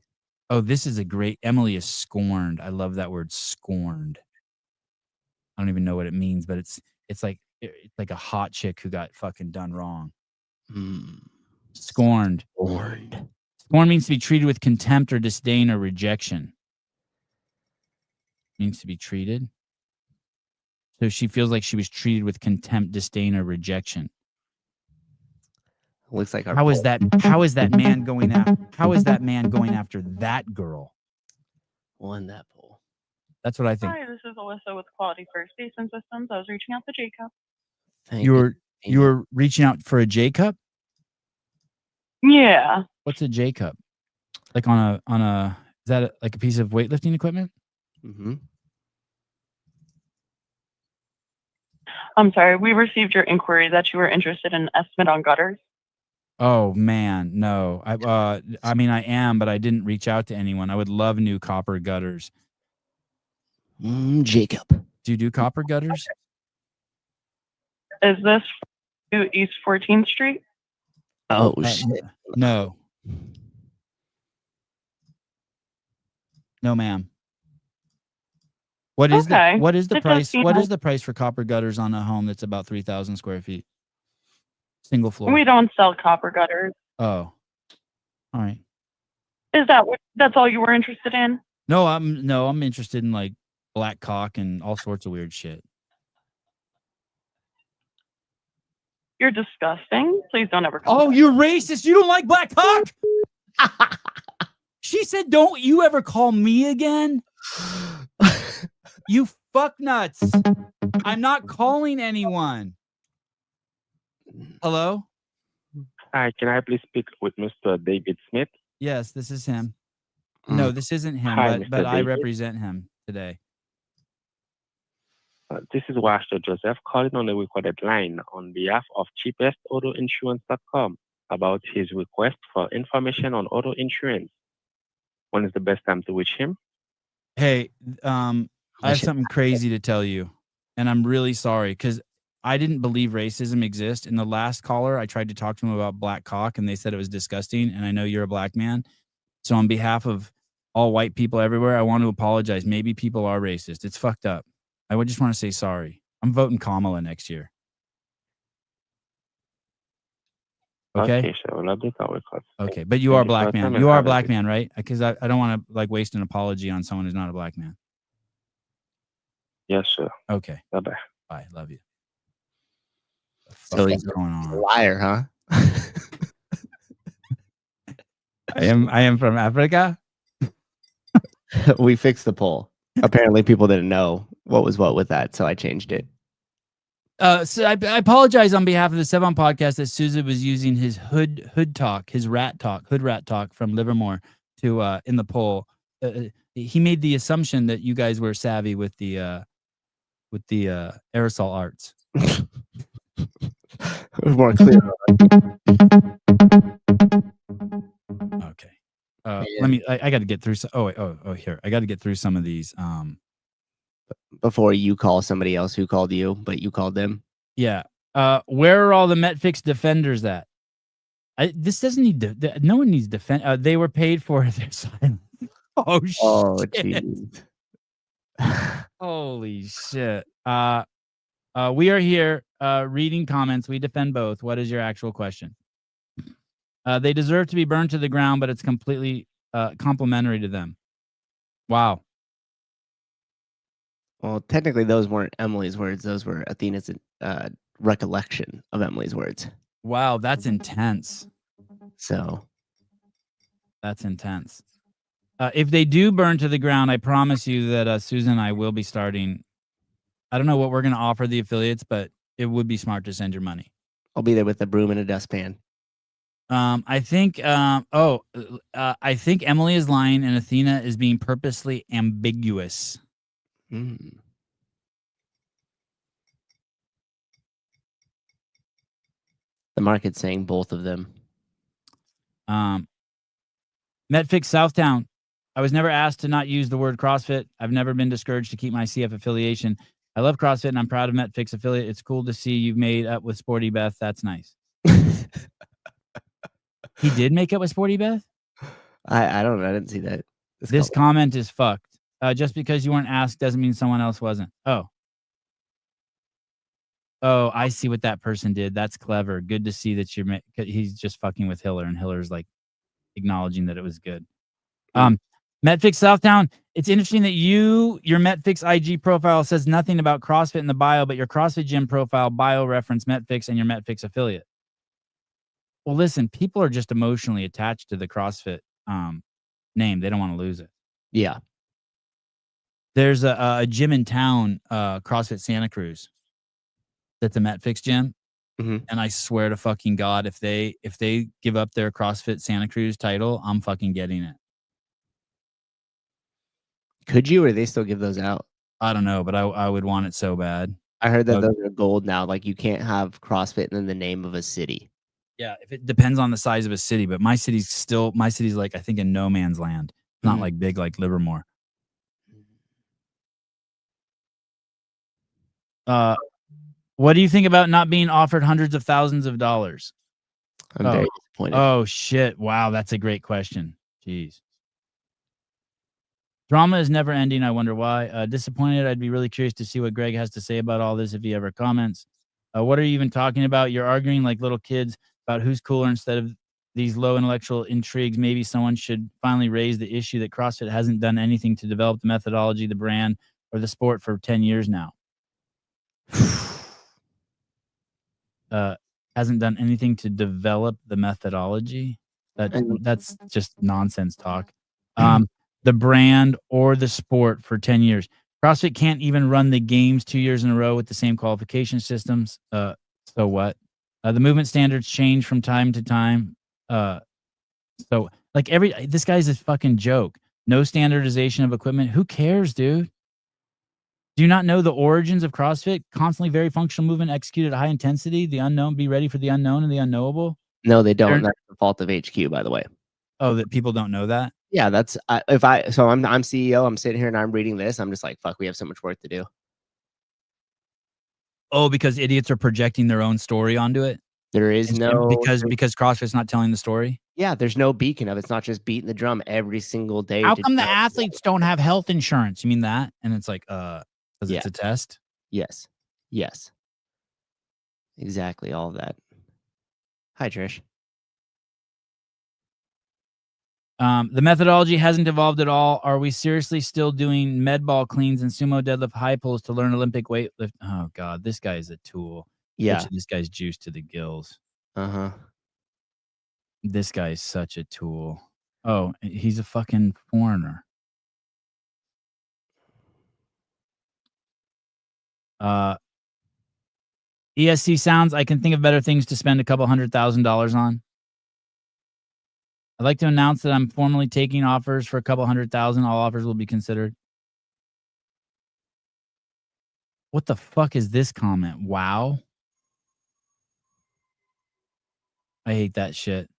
Oh, this is a great. Emily is scorned. I love that word, scorned. I don't even know what it means, but it's like a hot chick who got fucking done wrong. Scorned. Scorn means to be treated with contempt or disdain or rejection. Means to be treated. So she feels like she was treated with contempt, disdain, or rejection. Looks like how is that man going after that girl? Won that poll. That's what I think. Hi, this is Alyssa with Quality First Basin Systems. I was reaching out to Jacob. You were reaching out for a J cup? Yeah. What's a J cup? Like on a is that like a piece of weightlifting equipment? Mm-hmm. I'm sorry. We received your inquiry that you were interested in an estimate on gutters. Oh man, no. I mean I am, but I didn't reach out to anyone. I would love new copper gutters. Jacob. Do you do copper gutters? Is this East 14th Street? Oh shit. No. No, ma'am. What is the price? What is the price for copper gutters on a home that's about 3,000 square feet? Single floor. We don't sell copper gutters. Oh. All right. Is that's all you were interested in? No, I'm interested in like black cock and all sorts of weird shit. You're disgusting. Please don't ever call Oh, you're racist. You don't like black cock? She said, don't you ever call me again? You fuck nuts. I'm not calling anyone. Hello? Hi, can I please speak with Mr. David Smith? Yes, this is him. No, this isn't him, Hi, but Mr. I David. represent him today. This is Washer Joseph calling on a recorded line on behalf of cheapestautoinsurance.com about his request for information on auto insurance. When is the best time to reach him? Hey, I have something crazy to tell you, and I'm really sorry because I didn't believe racism exists. In the last caller, I tried to talk to him about black cock, and they said it was disgusting, and I know you're a black man. So on behalf of all white people everywhere, I want to apologize. Maybe people are racist. It's fucked up. I would just want to say sorry. I'm voting Kamala next year. Okay. Okay, sure. We'll update our records. Okay, but you are a black man. You are a black man, right? Because I don't want to like waste an apology on someone who's not a black man. Yes, sir. Okay. Bye-bye. Bye. Love you. So he's going on? A liar, huh? I am from Africa. We fixed the poll. Apparently, people didn't know what was what with that, so I changed it. So I apologize on behalf of the Sevon podcast that Sousa was using his hood talk, his rat talk from Livermore to in the poll. He made the assumption that you guys were savvy with the aerosol arts. More clear. Okay. Let me. I got to get through. Here. I got to get through some of these. Before you call somebody else who called you, but you called them. Yeah. Where are all the Metfix defenders at? This doesn't need. No one needs defend. They were paid for their silence. Oh shit. Holy shit. We are here reading comments. We defend both. What is your actual question? They deserve to be burned to the ground, but it's completely complimentary to them. Wow. Well, technically, those weren't Emily's words. Those were Athena's recollection of Emily's words. Wow, that's intense. So That's intense. If they do burn to the ground, I promise you that Susan and I will be starting. I don't know what we're going to offer the affiliates, but it would be smart to send your money. I'll be there with a broom and a dustpan. I think. I think Emily is lying, and Athena is being purposely ambiguous. Mm. The market's saying both of them. Metfix Southtown. I was never asked to not use the word CrossFit. I've never been discouraged to keep my CF affiliation. I love CrossFit, and I'm proud of Metfix affiliate. It's cool to see you've made up with Sporty Beth. That's nice. He did make up with Sporty Beth? I don't know. I didn't see that. This comment is fucked. Just because you weren't asked doesn't mean someone else wasn't. Oh, I see what that person did. That's clever. Good to see that he's just fucking with Hiller, and Hiller's like acknowledging that it was good. Metfix Southtown. It's interesting that your Metfix IG profile says nothing about CrossFit in the bio, but your CrossFit gym profile bio reference Metfix and your Metfix affiliate. Well, listen, people are just emotionally attached to the CrossFit name. They don't want to lose it. Yeah. There's a gym in town, CrossFit Santa Cruz. That's a Metfix gym. Mm-hmm. And I swear to fucking God, if they give up their CrossFit Santa Cruz title, I'm fucking getting it. Could you, or do they still give those out? I don't know, but I would want it so bad. I heard that those are gold now. Like you can't have CrossFit in the name of a city. Yeah, if it depends on the size of a city, but my city's like I think in no man's land. Not like big like Livermore. What do you think about not being offered hundreds of thousands of dollars? I'm very disappointed. Oh shit! Wow, that's a great question. Jeez. Drama is never ending. I wonder why. Disappointed. I'd be really curious to see what Greg has to say about all this if he ever comments. What are you even talking about? You're arguing like little kids about who's cooler instead of these low intellectual intrigues. Maybe someone should finally raise the issue that CrossFit hasn't done anything to develop the methodology, the brand, or the sport for 10 years now. Hasn't done anything to develop the methodology. That's just nonsense talk. The brand or the sport for 10 years. CrossFit can't even run the games 2 years in a row with the same qualification systems. So what? The movement standards change from time to time. So like this guy's a fucking joke. No standardization of equipment. Who cares, dude? Do you not know the origins of CrossFit? Constantly very functional movement executed at high intensity. The unknown, be ready for the unknown and the unknowable. No, they don't. That's the fault of HQ, by the way. Oh, that people don't know that? Yeah, that's I'm CEO. I'm sitting here and I'm reading this. I'm just like, fuck, we have so much work to do. Oh, because idiots are projecting their own story onto it. There is because CrossFit's not telling the story. Yeah, there's no beacon of it's not just beating the drum every single day. How come the athletes don't have health insurance? You mean that? And it's like, because it's a test. Yes. Exactly, all of that. Hi, Trish. The methodology hasn't evolved at all. Are we seriously still doing med ball cleans and sumo deadlift high pulls to learn Olympic weightlift? Oh God, this guy is a tool. Yeah, this guy's juiced to the gills. This guy is such a tool. Oh, he's a fucking foreigner. ESC sounds. I can think of better things to spend a couple $100,000 on. I'd like to announce that I'm formally taking offers for a couple $100,000. All offers will be considered. What the fuck is this comment? Wow. I hate that shit.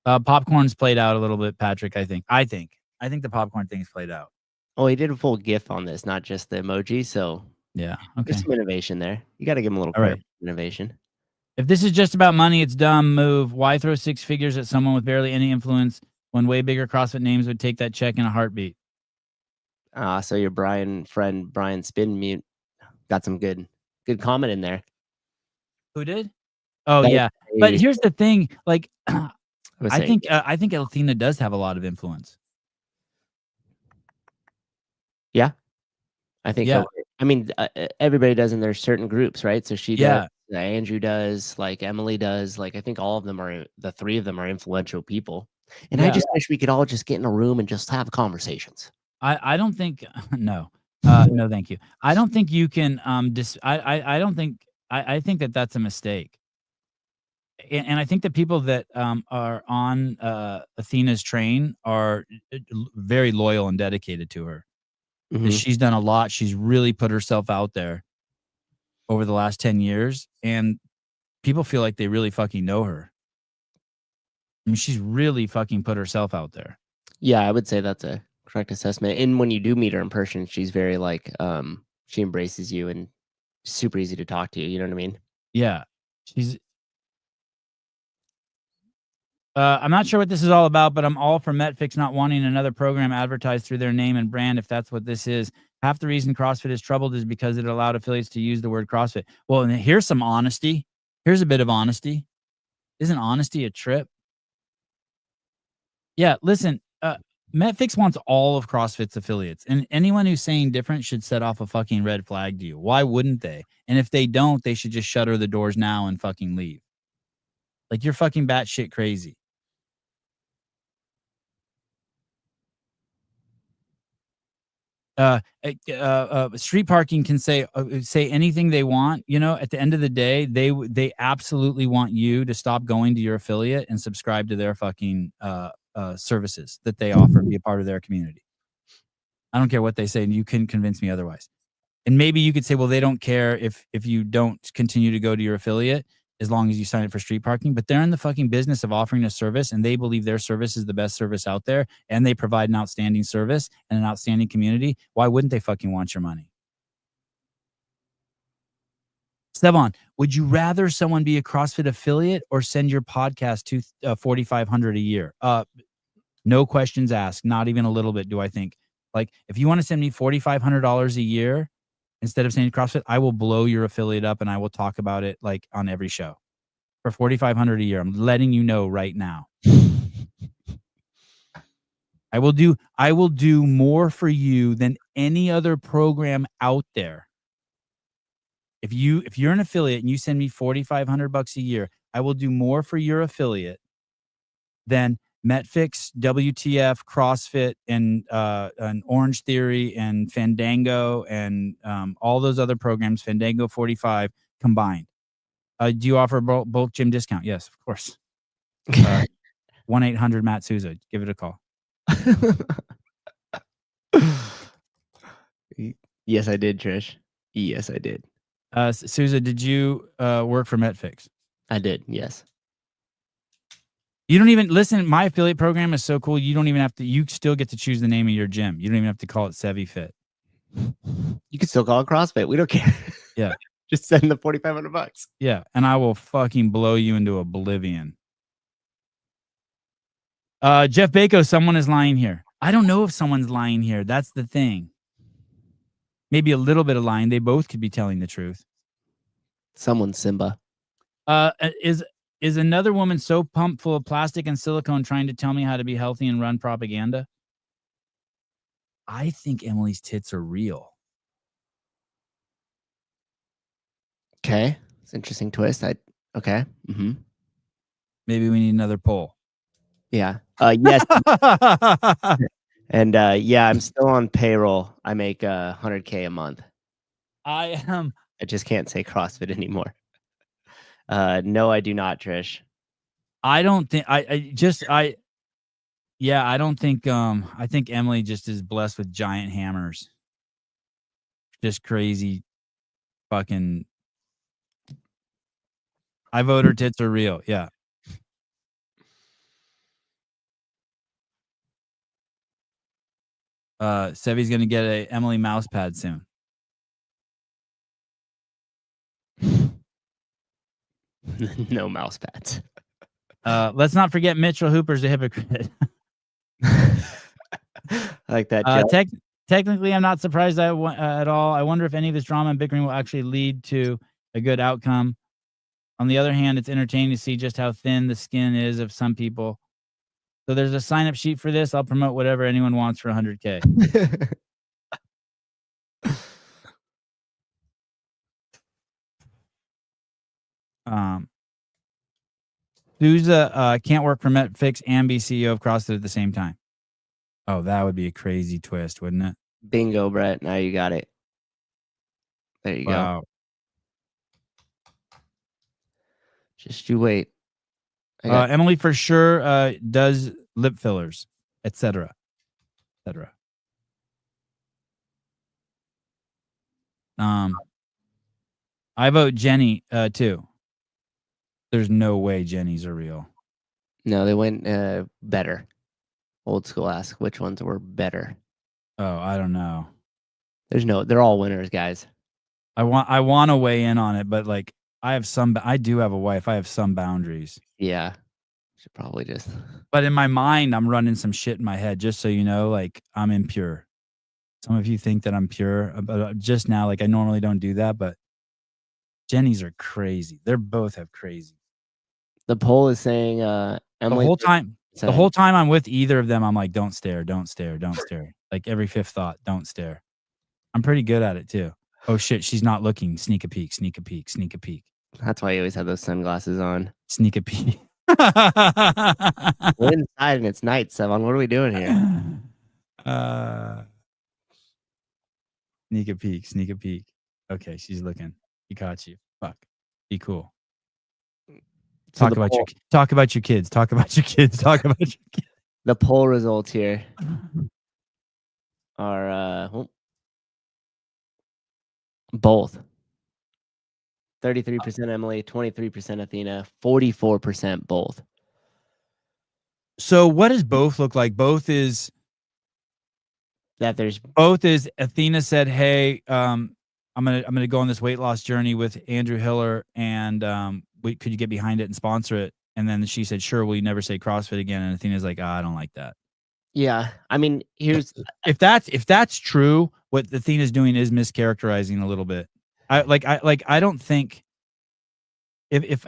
Popcorn's played out a little bit, Patrick, I think. I think the popcorn thing's played out. Oh, he did a full GIF on this, not just the emoji. So yeah, okay. There's some innovation there. You got to give him a little credit for innovation. If this is just about money, it's dumb move. Why throw six figures at someone with barely any influence when way bigger CrossFit names would take that check in a heartbeat? So your friend Brian Spin Mute got some good comment in there. Who did? Oh yeah, but here's the thing. Like, I think Athena does have a lot of influence. Yeah, I think. Yeah. I mean, everybody does in their certain groups, right? So she does. Yeah. Andrew does, like Emily does, like I think all of them the three of them are influential people. And I just wish we could all just get in a room and just have conversations. I don't think no. No, thank you. I don't think you can I don't think I think that that's a mistake. And I think that people that are on Athena's train are very loyal and dedicated to her. Mhm. She's done a lot. She's really put herself out there over the last 10 years, and people feel like they really fucking know her. I mean, she's really fucking put herself out there. Yeah, I would say that's a correct assessment. And when you do meet her in person, she's very like she embraces you and super easy to talk to. You know what I mean? Yeah. She's I'm not sure what this is all about, but I'm all for Metfix not wanting another program advertised through their name and brand if that's what this is. Half the reason CrossFit is troubled is because it allowed affiliates to use the word CrossFit. Well, and here's some honesty. Here's a bit of honesty. Isn't honesty a trip? Yeah, listen, Metfix wants all of CrossFit's affiliates, and anyone who's saying different should set off a fucking red flag to you. Why wouldn't they? And if they don't, they should just shutter the doors now and fucking leave. Like, you're fucking batshit crazy. Street parking can say anything they want. You know, at the end of the day, they absolutely want you to stop going to your affiliate and subscribe to their fucking services that they offer and be a part of their community. I don't care what they say, and you can convince me otherwise. And maybe you could say, well, they don't care if you don't continue to go to your affiliate as long as you sign up for street parking. But they're in the fucking business of offering a service, and they believe their service is the best service out there, and they provide an outstanding service and an outstanding community. Why wouldn't they fucking want your money? Stevon, would you rather someone be a CrossFit affiliate or send your podcast to $4,500 a year? No questions asked. Not even a little bit. Do I think like if you want to send me $4,500 a year instead of saying CrossFit, I will blow your affiliate up and I will talk about it like on every show for $4,500 a year. I'm letting you know right now. I will do more for you than any other program out there. If you're an affiliate and you send me $4,500 a year, I will do more for your affiliate than Metfix, WTF, CrossFit, and Orange Theory, and Fandango, and all those other programs, Fandango 45 combined. Do you offer bulk gym discount? Yes, of course. 1-800 Matt Souza. Give it a call. Yes, I did, Trish. Yes, I did. Souza, did you work for Metfix? I did. Yes. You don't even listen. My affiliate program is so cool. You don't even have to. You still get to choose the name of your gym. You don't even have to call it Sevi Fit. You can still call it CrossFit. We don't care. Yeah. Just send the $4,500. Yeah, and I will fucking blow you into oblivion. Jeff Bako, someone is lying here. I don't know if someone's lying here. That's the thing. Maybe a little bit of lying. They both could be telling the truth. Someone's Simba. Is another woman so pumped full of plastic and silicone trying to tell me how to be healthy and run propaganda? I think Emily's tits are real. Okay. It's an interesting twist. Okay. Mm-hmm. Maybe we need another poll. Yeah. Yes. And yeah, I'm still on payroll. I make $100K a month. I just can't say CrossFit anymore. No, I do not, Trish. I don't think I don't think I think Emily just is blessed with giant hammers. Just crazy fucking I vote her tits are real. Yeah. Sevi's gonna get a Emily mouse pad soon. No mouse pads. Let's not forget Mitchell Hooper's a hypocrite. I like that. Technically, I'm not surprised at all. I wonder if any of this drama and bickering will actually lead to a good outcome. On the other hand, it's entertaining to see just how thin the skin is of some people. So there's a sign-up sheet for this. I'll promote whatever anyone wants for $100K. Souza can't work for Netflix and be CEO of CrossFit at the same time. Oh, that would be a crazy twist, wouldn't it? Bingo, Brett. Now you got it. There you go. Wow. Just you wait. I got Emily for sure does lip fillers, etc. etc. I vote Jenny too. There's no way Jenny's are real. No, they went better. Old school ask which ones were better. Oh, I don't know. They're all winners, guys. I want to weigh in on it, but like I do have a wife. I have some boundaries. Yeah. Should probably just. But in my mind, I'm running some shit in my head, just so you know, like I'm impure. Some of you think that I'm pure, but just now, like I normally don't do that, but Jenny's are crazy. They're both have crazy. The poll is saying Emily. The whole time I'm with either of them, I'm like, don't stare, don't stare, don't stare. Like every fifth thought, don't stare. I'm pretty good at it too. Oh shit, she's not looking. Sneak a peek, sneak a peek, sneak a peek. That's why you always have those sunglasses on. Sneak a peek. We're inside and it's night, Sevon. What are we doing here? Sneak a peek, sneak a peek. Okay, she's looking. He caught you. Fuck. Be cool. So talk about your kids. Talk about your kids. Talk about your kids. The poll results here are both. 33% Emily, 23% Athena, 44% both. So what does both look like? Both is Athena said, "Hey, I'm gonna go on this weight loss journey with Andrew Hiller, and could you get behind it and sponsor it?" And then she said, "Sure, will you never say CrossFit again?" And Athena's like, I don't like that. Yeah, I mean, here's if that's true, what Athena's doing is mischaracterizing a little bit. I don't think if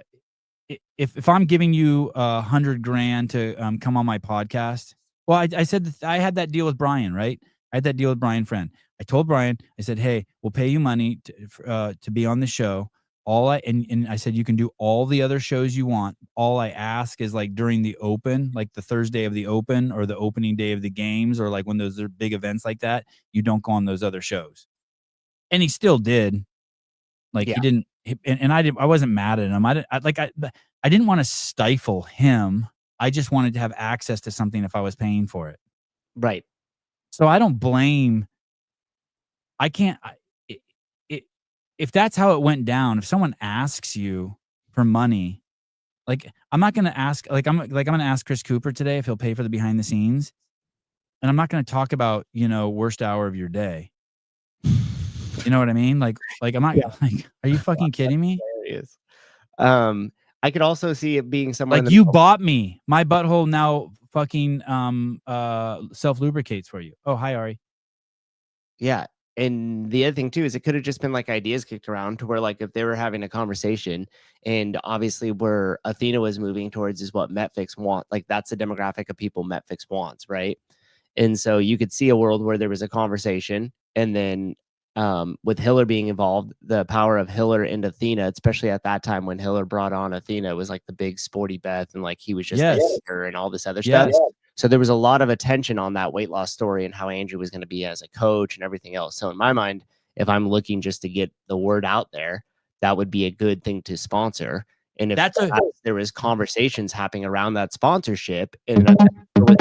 I'm giving you $100,000 to come on my podcast, well, I said that I had that deal with Brian, right? I had that deal with Brian Friend. I told Brian, I said, hey, we'll pay you money to be on the show. And I said, you can do all the other shows you want. All I ask is like during the open, like the Thursday of the open or the opening day of the games, or like when those are big events like that, you don't go on those other shows. And he still did. Like he didn't, and I wasn't mad at him. I didn't want to stifle him. I just wanted to have access to something if I was paying for it. Right. So I don't blame. I can't. If that's how it went down, if someone asks you for money, like I'm not going to ask. Like I'm going to ask Chris Cooper today if he'll pay for the behind the scenes, and I'm not going to talk about worst hour of your day. You know what I mean? Like I'm not like. Are you fucking kidding me? Hilarious. I could also see it being somewhere like you bought me. My butthole now fucking self lubricates for you. Oh, hi Ari. Yeah. And the other thing too is it could have just been like ideas kicked around to where like if they were having a conversation and obviously where Athena was moving towards is what Netflix want. Like that's the demographic of people Netflix wants, right? And so you could see a world where there was a conversation and then with Hiller being involved, the power of Hiller and Athena, especially at that time when Hiller brought on Athena, it was like the big sporty Beth and like he was just her and all this other stuff. So there was a lot of attention on that weight loss story and how Andrew was going to be as a coach and everything else. So in my mind, if I'm looking just to get the word out there, that would be a good thing to sponsor. And if there was conversations happening around that sponsorship, and I would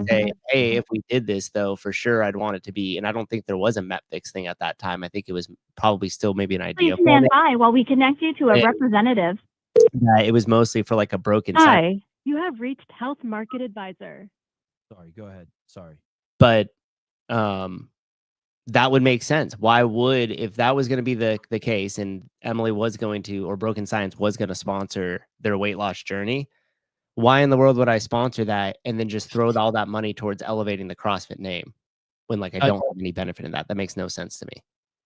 say, hey, if we did this though, for sure, I'd want it to be. And I don't think there was a Netflix thing at that time. I think it was probably still maybe an idea. Please stand by while we connect you to a representative. Yeah, it was mostly for like a broken site. Hi, you have reached Health Market Advisor. Sorry, go ahead. Sorry. But that would make sense. Why would, if that was going to be the case and Emily was going to, or Broken Science was going to sponsor their weight loss journey, why in the world would I sponsor that and then just throw all that money towards elevating the CrossFit name when like I don't have any benefit in that? That makes no sense to me.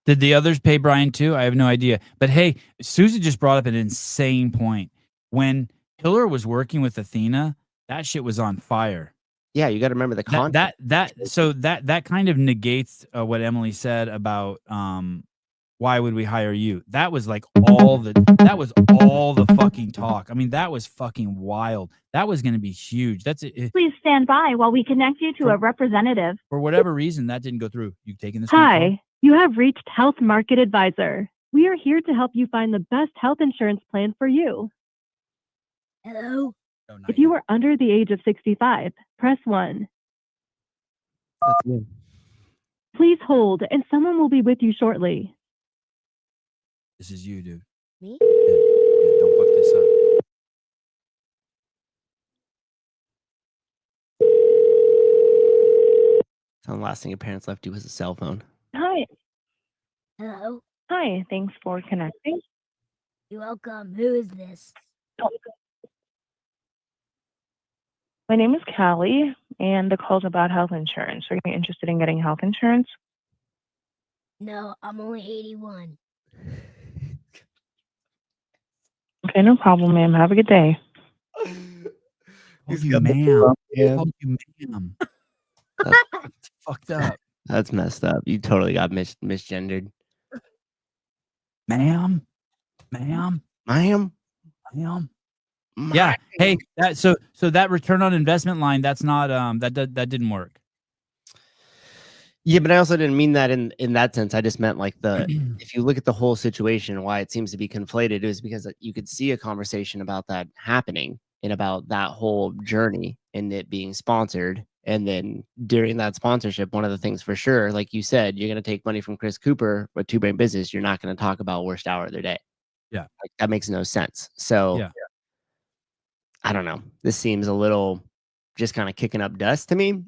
Did the others pay Brian too? I have no idea. But hey, Susan just brought up an insane point. When Hiller was working with Athena, that shit was on fire. Yeah, you got to remember the content. That kind of negates what Emily said about why would we hire you? That was like all the fucking talk. I mean, that was fucking wild. That was going to be huge. That's it. Please stand by while we connect you to a representative. For whatever reason, that didn't go through. You taking this phone call? Hi, you have reached Health Market Advisor. We are here to help you find the best health insurance plan for you. Hello? No, not If you yet. are under the age of 65, press 1. That's me. Please hold, and someone will be with you shortly. This is you, dude. Me? Yeah, don't fuck this up. So the last thing your parents left you was a cell phone. Hi. Hello? Hi. Thanks for connecting. You're welcome. Who is this? My name is Callie, and the call's about health insurance. Are you interested in getting health insurance? No, I'm only 81. Okay, no problem, ma'am. Have a good day. Called you ma'am. Called you ma'am. That's fucked up. That's messed up. You totally got misgendered. Ma'am. Yeah. Hey, so that return on investment line, that's not that didn't work. Yeah, but I also didn't mean that in that sense. I just meant like if you look at the whole situation, why it seems to be conflated is because you could see a conversation about that happening and about that whole journey and it being sponsored. And then during that sponsorship, one of the things for sure, like you said, you're going to take money from Chris Cooper with Two Brain Business. You're not going to talk about worst hour of their day. Yeah. Like, that makes no sense. So Yeah. I don't know. This seems a little just kind of kicking up dust to me.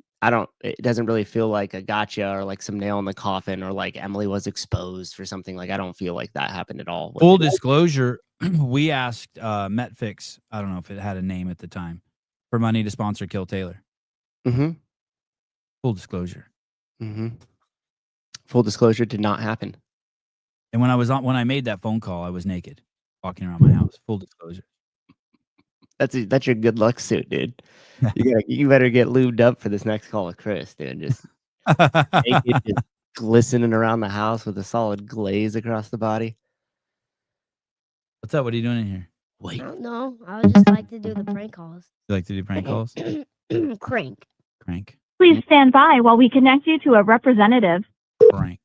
It doesn't really feel like a gotcha or like some nail in the coffin or like Emily was exposed for something. Like, I don't feel like that happened at all. Full disclosure, we asked MetFix, I don't know if it had a name at the time, for money to sponsor Kill Taylor. Mm-hmm. Full disclosure. Mm-hmm. Full disclosure did not happen. And when I made that phone call, I was naked, walking around my house. Full disclosure. That's your good luck suit, dude. You better get lubed up for this next call with Chris, dude. Just naked, just glistening around the house with a solid glaze across the body. What's up? What are you doing in here? I don't know. I would just like to do the prank calls. You like to do prank calls? Crank. Crank. Please stand by while we connect you to a representative. Crank.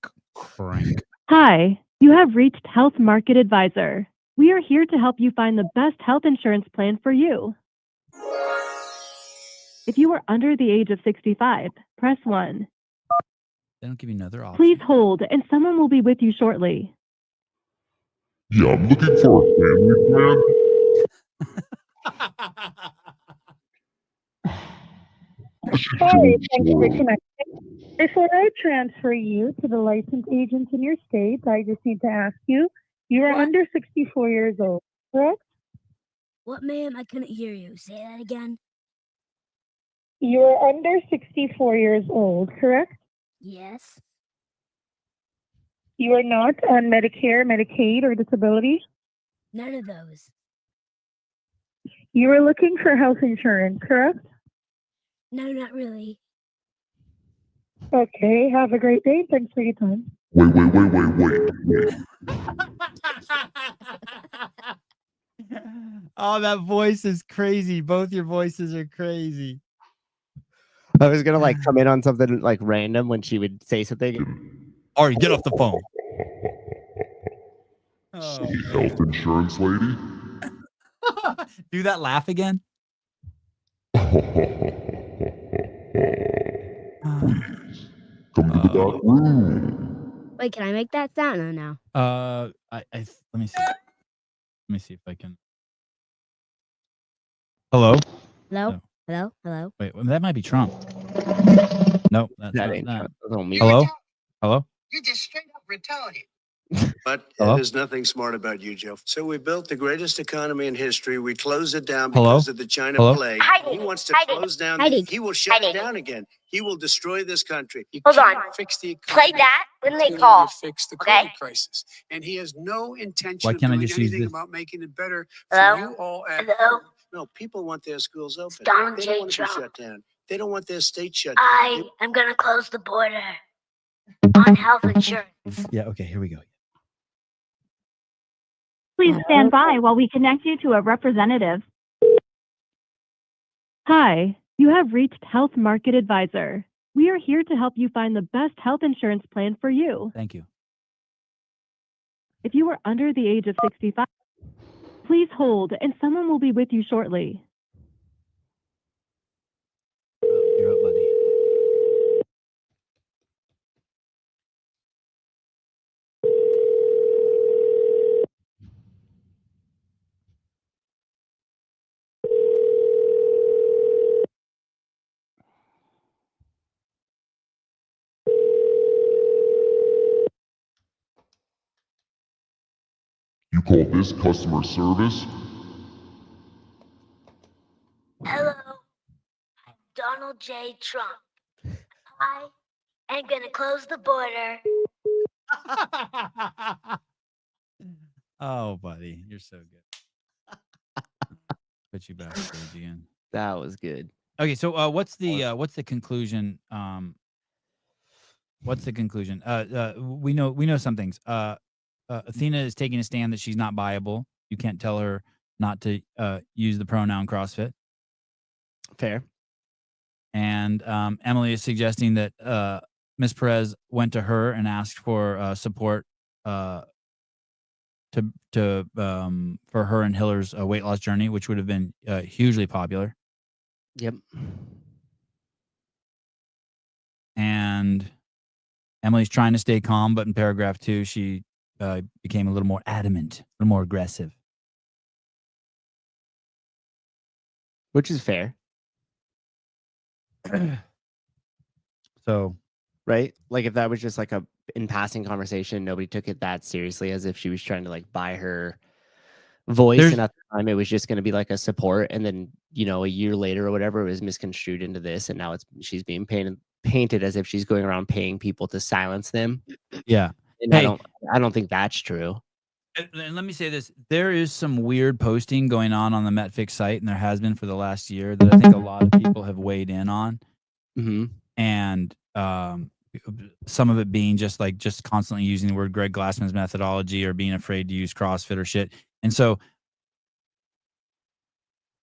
Hi, you have reached Health Market Advisor. We are here to help you find the best health insurance plan for you. If you are under the age of 65, press 1. They don't give you another option. Please hold, and someone will be with you shortly. Yeah, I'm looking for a family plan. Hi, thanks for connecting. Before I transfer you to the licensed agents in your state, I just need to ask you, you are under 64 years old, correct? What, ma'am? I couldn't hear you. Say that again. You are under 64 years old, correct? Yes. You are not on Medicare, Medicaid, or disability? None of those. You are looking for health insurance, correct? No, not really. Okay, have a great day. Thanks for your time. Wait. Oh, that voice is crazy. Both your voices are crazy. I was gonna like come in on something like random when she would say something. Ari, get off the phone. Health insurance lady? Do that laugh again. Come to the back room. Wait, can I make that sound or no? Let me see. Let me see if I can. Hello? Hello? No. Hello? Hello? Wait, well, that might be Trump. No, that's That not ain't that. Trump. Hello? Hello? You're just straight up retarded. But Hello? there's nothing smart about you, Joe. So we built the greatest economy in history. We closed it down Hello? because of the China Hello? plague. Hiding. He wants to Hiding. close down. Hiding. He will shut Hiding. it down again. He will destroy this country. You Hold can't on. fix the economy. Play that when they until call. You fix the Okay? COVID crisis. And he has no intention Why of can't I doing just use anything this? about making it better Hello? for you all at Hello? home. No, people want their schools open. Donald They J. don't want to be Trump. shut down. They don't want their state shut down. I am going to close the border on health insurance. Yeah, okay, here we go. Please stand by while we connect you to a representative. Hi, you have reached Health Market Advisor. We are here to help you find the best health insurance plan for you. Thank you. If you are under the age of 65, please hold and someone will be with you shortly. You're up, buddy. You call this customer service? Hello, I'm Donald J. Trump. I am gonna close the border. Oh, buddy, you're so good. Put you backstage again. That was good. Okay, so what's the conclusion? What's the conclusion? We know some things. Athena is taking a stand that she's not viable. You can't tell her not to use the pronoun CrossFit. Fair. And Emily is suggesting that Miss Perez went to her and asked for support for her and Hiller's weight loss journey, which would have been hugely popular. Yep. And Emily's trying to stay calm, but in paragraph 2, she became a little more adamant, a little more aggressive. Which is fair. So, right? Like if that was just like a in passing conversation, nobody took it that seriously as if she was trying to like buy her voice. And at the time it was just going to be like a support. And then, you know, a year later or whatever, it was misconstrued into this. And now she's being painted as if she's going around paying people to silence them. Yeah. And Hey, I don't think that's true. and let me say this. There is some weird posting going on the MetFix site, and there has been for the last year, that I think a lot of people have weighed in on. Mm-hmm. And some of it being just constantly using the word Greg Glassman's methodology, or being afraid to use CrossFit or shit. And so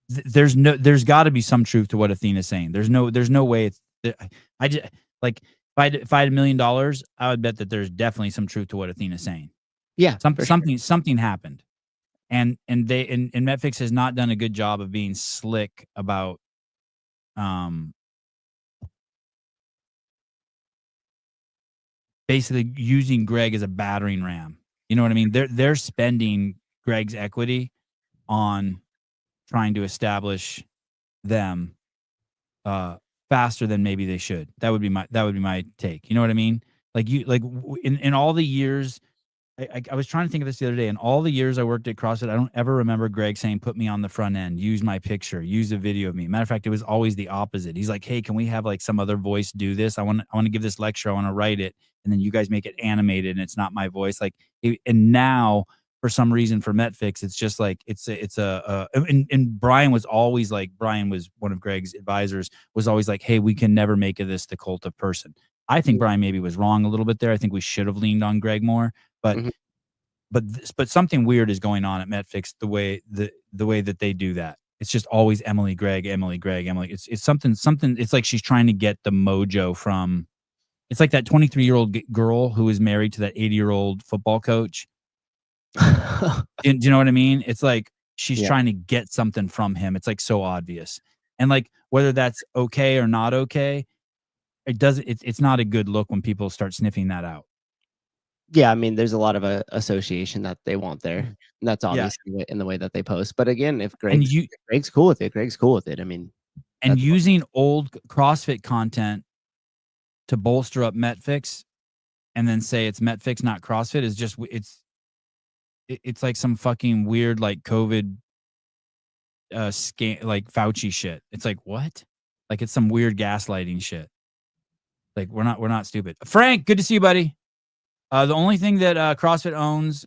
there's got to be some truth to what Athena's saying. There's no way I just like if I had $1 million, I would bet that there's definitely some truth to what Athena's saying. Yeah, something happened, and Metfix has not done a good job of being slick about basically using Greg as a battering ram. You know what I mean? They're spending Greg's equity on trying to establish them faster than maybe they should. That would be my take. You know what I mean? In all the years, I was trying to think of this the other day. In all the years I worked at CrossFit, I don't ever remember Greg saying, "Put me on the front end, use my picture, use a video of me." Matter of fact, it was always the opposite. He's like, "Hey, can we have like some other voice do this? I want to give this lecture. I want to write it, and then you guys make it animated, and it's not my voice." And now for some reason for Metfix, it's just like and Brian was always like, Brian was one of Greg's advisors, was always like, "Hey, we can never make this the cult of person." I think Brian maybe was wrong a little bit there. I think we should have leaned on Greg more, but but something weird is going on at Metfix the way that they do that. It's just always Emily, Greg, Emily, Greg, Emily. It's something. It's like she's trying to get the mojo from. It's like that 23-year-old girl who is married to that 80-year-old football coach. Do you know what I mean? It's like she's trying to get something from him. It's like so obvious, and like whether that's okay or not okay, it doesn't. It's not a good look when people start sniffing that out. Yeah, I mean, there's a lot of association that they want there. And that's obviously in the way that they post. But again, if Greg's cool with it, Greg's cool with it. I mean, and using old CrossFit content to bolster up Metfix, and then say it's Metfix, not CrossFit, is just it's like some fucking weird like COVID scam, like Fauci shit. It's like, what? Like it's some weird gaslighting shit. Like we're not stupid. Frank, good to see you, buddy. The only thing that CrossFit owns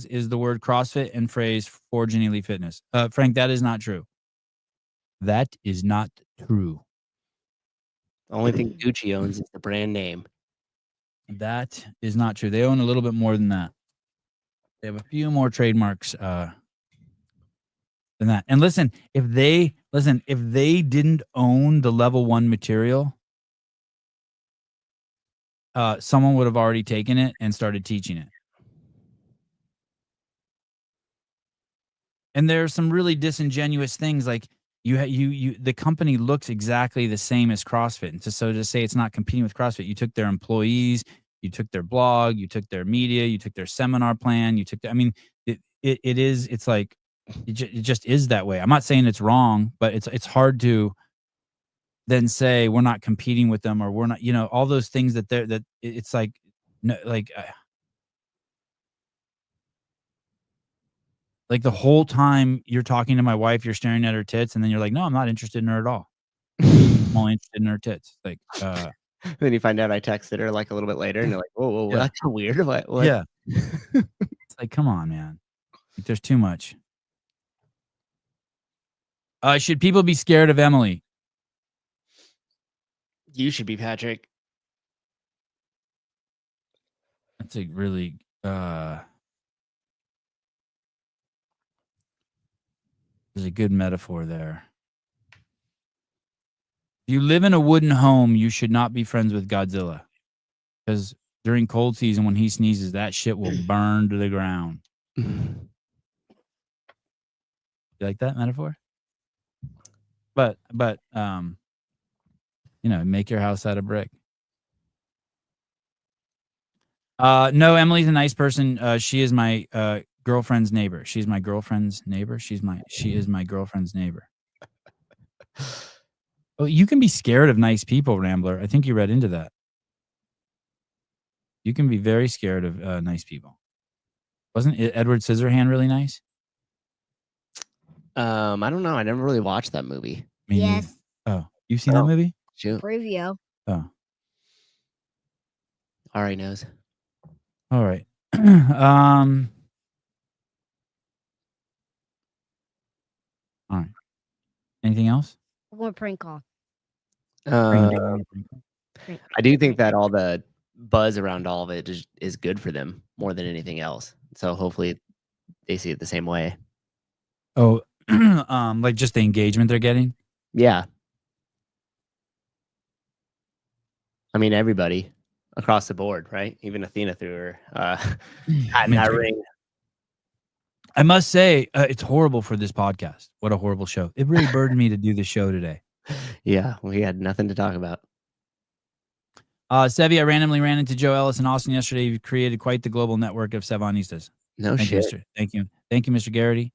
is the word CrossFit and phrase Forge and Elite Fitness. Frank, that is not true. That is not true. The only thing Gucci owns is the brand name. That is not true. They own a little bit more than that. They have a few more trademarks than that. And listen, if they didn't own the level 1 material, someone would have already taken it and started teaching it. And there are some really disingenuous things, like the company looks exactly the same as CrossFit. And so to say it's not competing with CrossFit, you took their employees, you took their blog, you took their media, you took their seminar plan, you took it's like it just is that way. I'm not saying it's wrong, but it's hard to then say we're not competing with them, or we're not, all those things that it's like, no, like the whole time you're talking to my wife, you're staring at her tits, and then you're like, no, I'm not interested in her at all. I'm only interested in her tits. Like, then you find out I texted her like a little bit later, and you're like, whoa, yeah. that's weird. What? Yeah. It's like, come on, man. Like, there's too much. Should people be scared of Emily? You should be, Patrick. That's a really there's a good metaphor there. If you live in a wooden home, you should not be friends with Godzilla, because during cold season, when he sneezes, that shit will burn to the ground. You like that metaphor? But make your house out of brick. No, Emily's a nice person. She is my girlfriend's neighbor. She's my girlfriend's neighbor. She is my girlfriend's neighbor. Oh, you can be scared of nice people, Rambler. I think you read into that. You can be very scared of nice people. Wasn't Edward Scissorhand really nice? I don't know. I never really watched that movie. Yes. Oh, you've seen that movie? Shoot. Preview. Oh. All right, knows. All right. All right. Anything else? One prank call. I do think that all the buzz around all of it is good for them more than anything else. So hopefully they see it the same way. Oh, like just the engagement they're getting? Yeah. I mean, everybody across the board, right? Even Athena threw her hat in that ring. I must say, it's horrible for this podcast. What a horrible show. It really burdened me to do this show today. Yeah, we had nothing to talk about. Sevi, I randomly ran into Joe Ellis in Austin yesterday. You've created quite the global network of Sevonistas. No Thank shit. You, Thank you. Thank you, Mr. Garrity.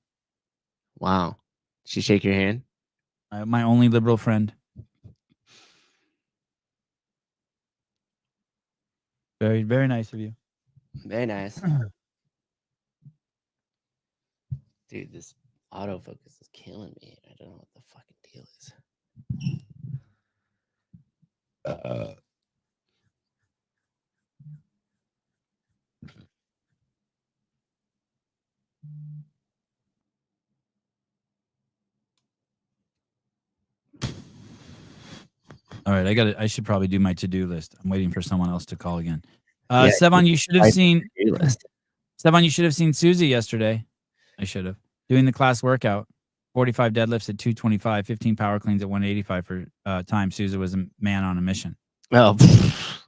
Wow. Did she shake your hand? My only liberal friend. Very, very nice of you. Very nice. Dude, this autofocus is killing me. I don't know what the fucking deal is. All right, I should probably do my to-do list. I'm waiting for someone else to call again. Yeah, Sevon, you should have seen list. Sevon, you should have seen Susie yesterday. I should have. Doing the class workout. 45 deadlifts at 225, 15 power cleans at 185 for time. Susie was a man on a mission. Oh,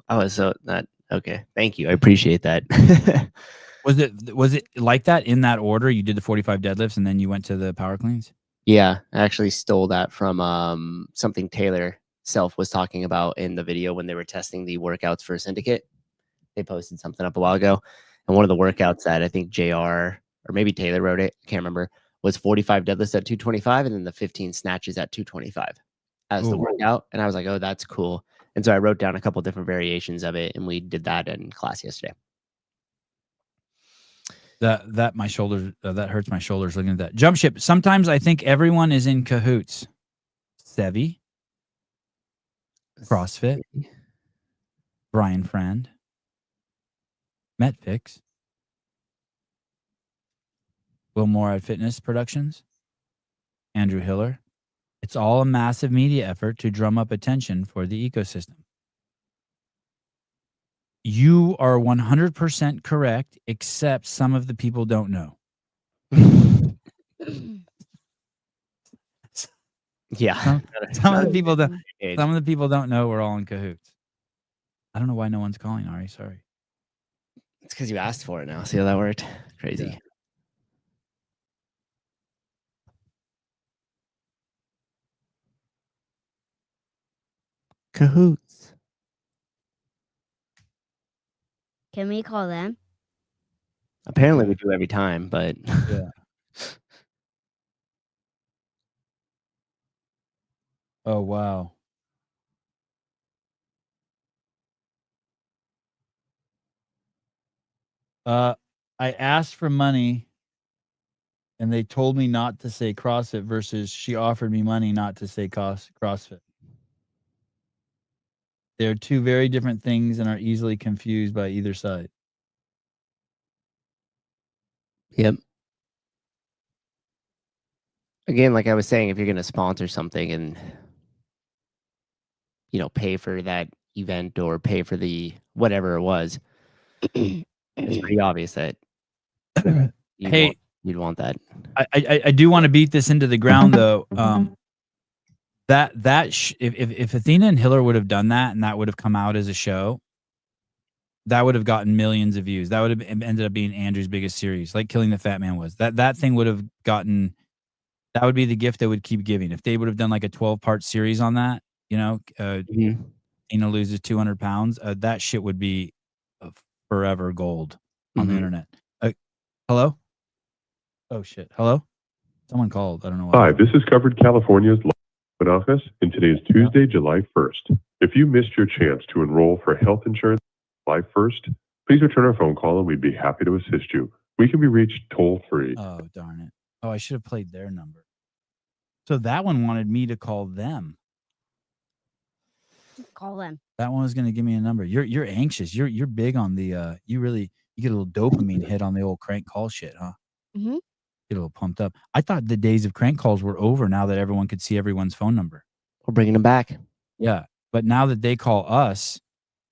I was so not okay. Thank you. I appreciate that. Was it like that in that order? You did the 45 deadlifts and then you went to the power cleans? Yeah, I actually stole that from something Taylor Self was talking about in the video when they were testing the workouts for Syndicate. They posted something up a while ago, and one of the workouts that I think JR or maybe Taylor wrote it, I can't remember, was 45 deadlifts at 225 and then the 15 snatches at 225 as the workout. And I was like, oh, that's cool. And so I wrote down a couple different variations of it, and we did that in class yesterday. That my shoulders that hurts my shoulders looking at that. Jump ship. Sometimes I think everyone is in cahoots. Sevi, CrossFit, Brian Friend, Metfix, Will Morad Fitness Productions, Andrew Hiller. It's all a massive media effort to drum up attention for the ecosystem. You are 100% correct, except some of the people don't know. Yeah. Some of the people don't. Some of the people don't know we're all in cahoots. I don't know why no one's calling, Ari. Sorry. It's because you asked for it now. See how that worked? Crazy. Yeah. Cahoots. Can we call them? Apparently we do every time, but Yeah. Oh wow. I asked for money, and they told me not to say CrossFit. Versus, she offered me money not to say CrossFit. They're two very different things and are easily confused by either side. Yep. Again, like I was saying, if you're going to sponsor something and pay for that event or pay for the whatever it was, it's pretty obvious that you'd want that. I do want to beat this into the ground though. If Athena and Hiller would have done that and that would have come out as a show, that would have gotten millions of views. That would have ended up being Andrew's biggest series, like Killing the Fat Man was. That thing would have gotten. That would be the gift they would keep giving. If they would have done like a 12-part series on that, Athena loses 200 pounds, that shit would be forever gold on the internet. Hello? Oh shit! Hello? Someone called. I don't know why. Hi, this is Covered California's live office, and today is Tuesday, July 1st. If you missed your chance to enroll for health insurance July 1st, please return our phone call and we'd be happy to assist you. We can be reached toll-free. Oh, darn it. Oh, I should have played their number. So that one wanted me to call them. Call them. That one was going to give me a number. You're anxious. You're big on the you get a little dopamine hit on the old crank call shit, huh? Mm-hmm. Get a little pumped up. I thought the days of crank calls were over now that everyone could see everyone's phone number. We're bringing them back. Yeah, but now that they call us,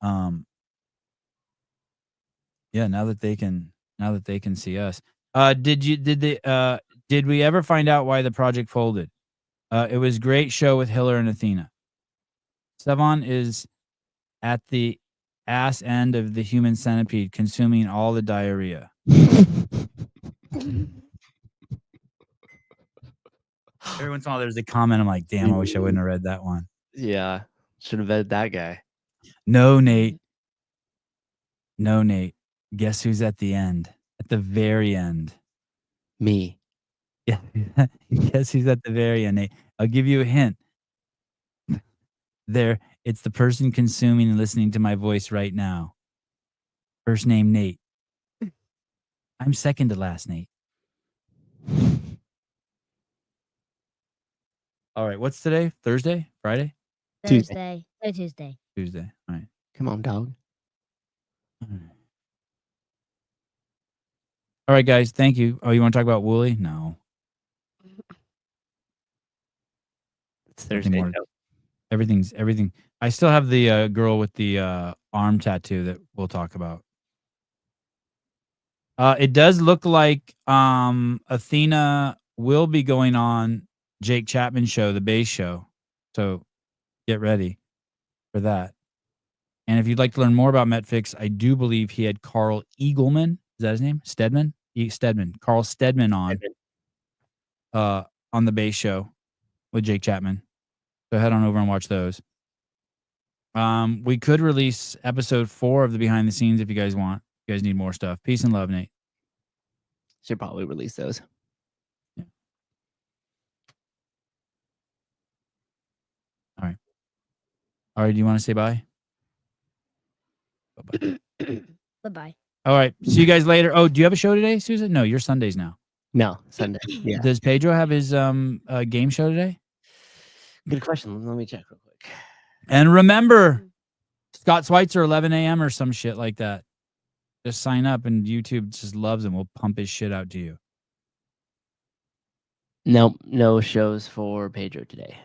now that they can see us. Did we ever find out why the project folded? It was a great show with Hiller and Athena. Sevan is at the ass end of the human centipede, consuming all the diarrhea. Every once in a while, there's a comment. I'm like, damn, I wish I wouldn't have read that one. Yeah, should have read that guy. No, Nate. Guess who's at the end? At the very end. Me. Yeah. Guess who's at the very end, Nate? I'll give you a hint. It's the person consuming and listening to my voice right now. First name, Nate. I'm second to last, Nate. All right, what's today? Thursday? Friday? Thursday. Oh, Tuesday. Tuesday. All right. Come on, dog. All right, guys. Thank you. Oh, you want to talk about Wooly? No. It's Thursday. Everything. I still have the girl with the arm tattoo that we'll talk about. It does look like Athena will be going on Jake Chapman's show, the bass show. So get ready for that. And if you'd like to learn more about Metfix, I do believe he had Carl Eagleman. Is that his name? Stedman? Carl Stedman on the bass show with Jake Chapman. So head on over and watch those. We could release episode 4 of the behind the scenes if you guys want. You guys need more stuff. Peace and love, Nate. Should probably release those. Yeah. All right. All right. Do you want to say bye? Bye-bye. Bye-bye. All right. See you guys later. Oh, do you have a show today, Susan? No, you're Sundays now. No, Sunday. Yeah. Does Pedro have his game show today? Good question. Let me check real quick. And remember, Scott Schweitzer, 11 a.m. or some shit like that. Just sign up and YouTube just loves him. We'll pump his shit out to you. Nope, no shows for Pedro today.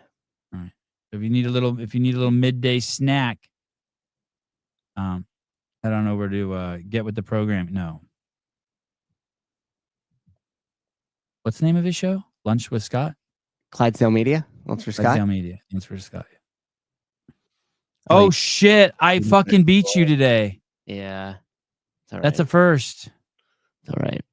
All right. If you need a little midday snack, Head on over to Get With the Program. No. What's the name of his show? Lunch with Scott? Clydesdale Media. Lunch for Scott. Clydesdale Media. Lunch for Scott. Oh, shit. I fucking beat you today. Yeah. It's all right. That's a first. It's all right.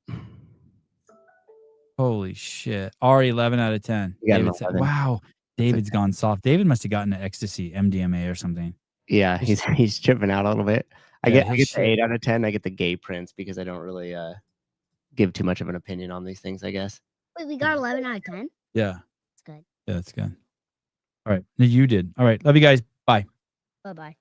Holy shit. Already 11 out of 10. You got an David said, 11. wow. David's gone soft. David must have gotten an ecstasy, MDMA or something. Yeah, he's tripping out a little bit. I Yeah, get the 8 out of 10. I get the gay prince because I don't really give too much of an opinion on these things, I guess. Wait, we got 11 out of 10? Yeah. That's good. Yeah, that's good. All right. You did. All right. Love you guys. Bye. Bye-bye.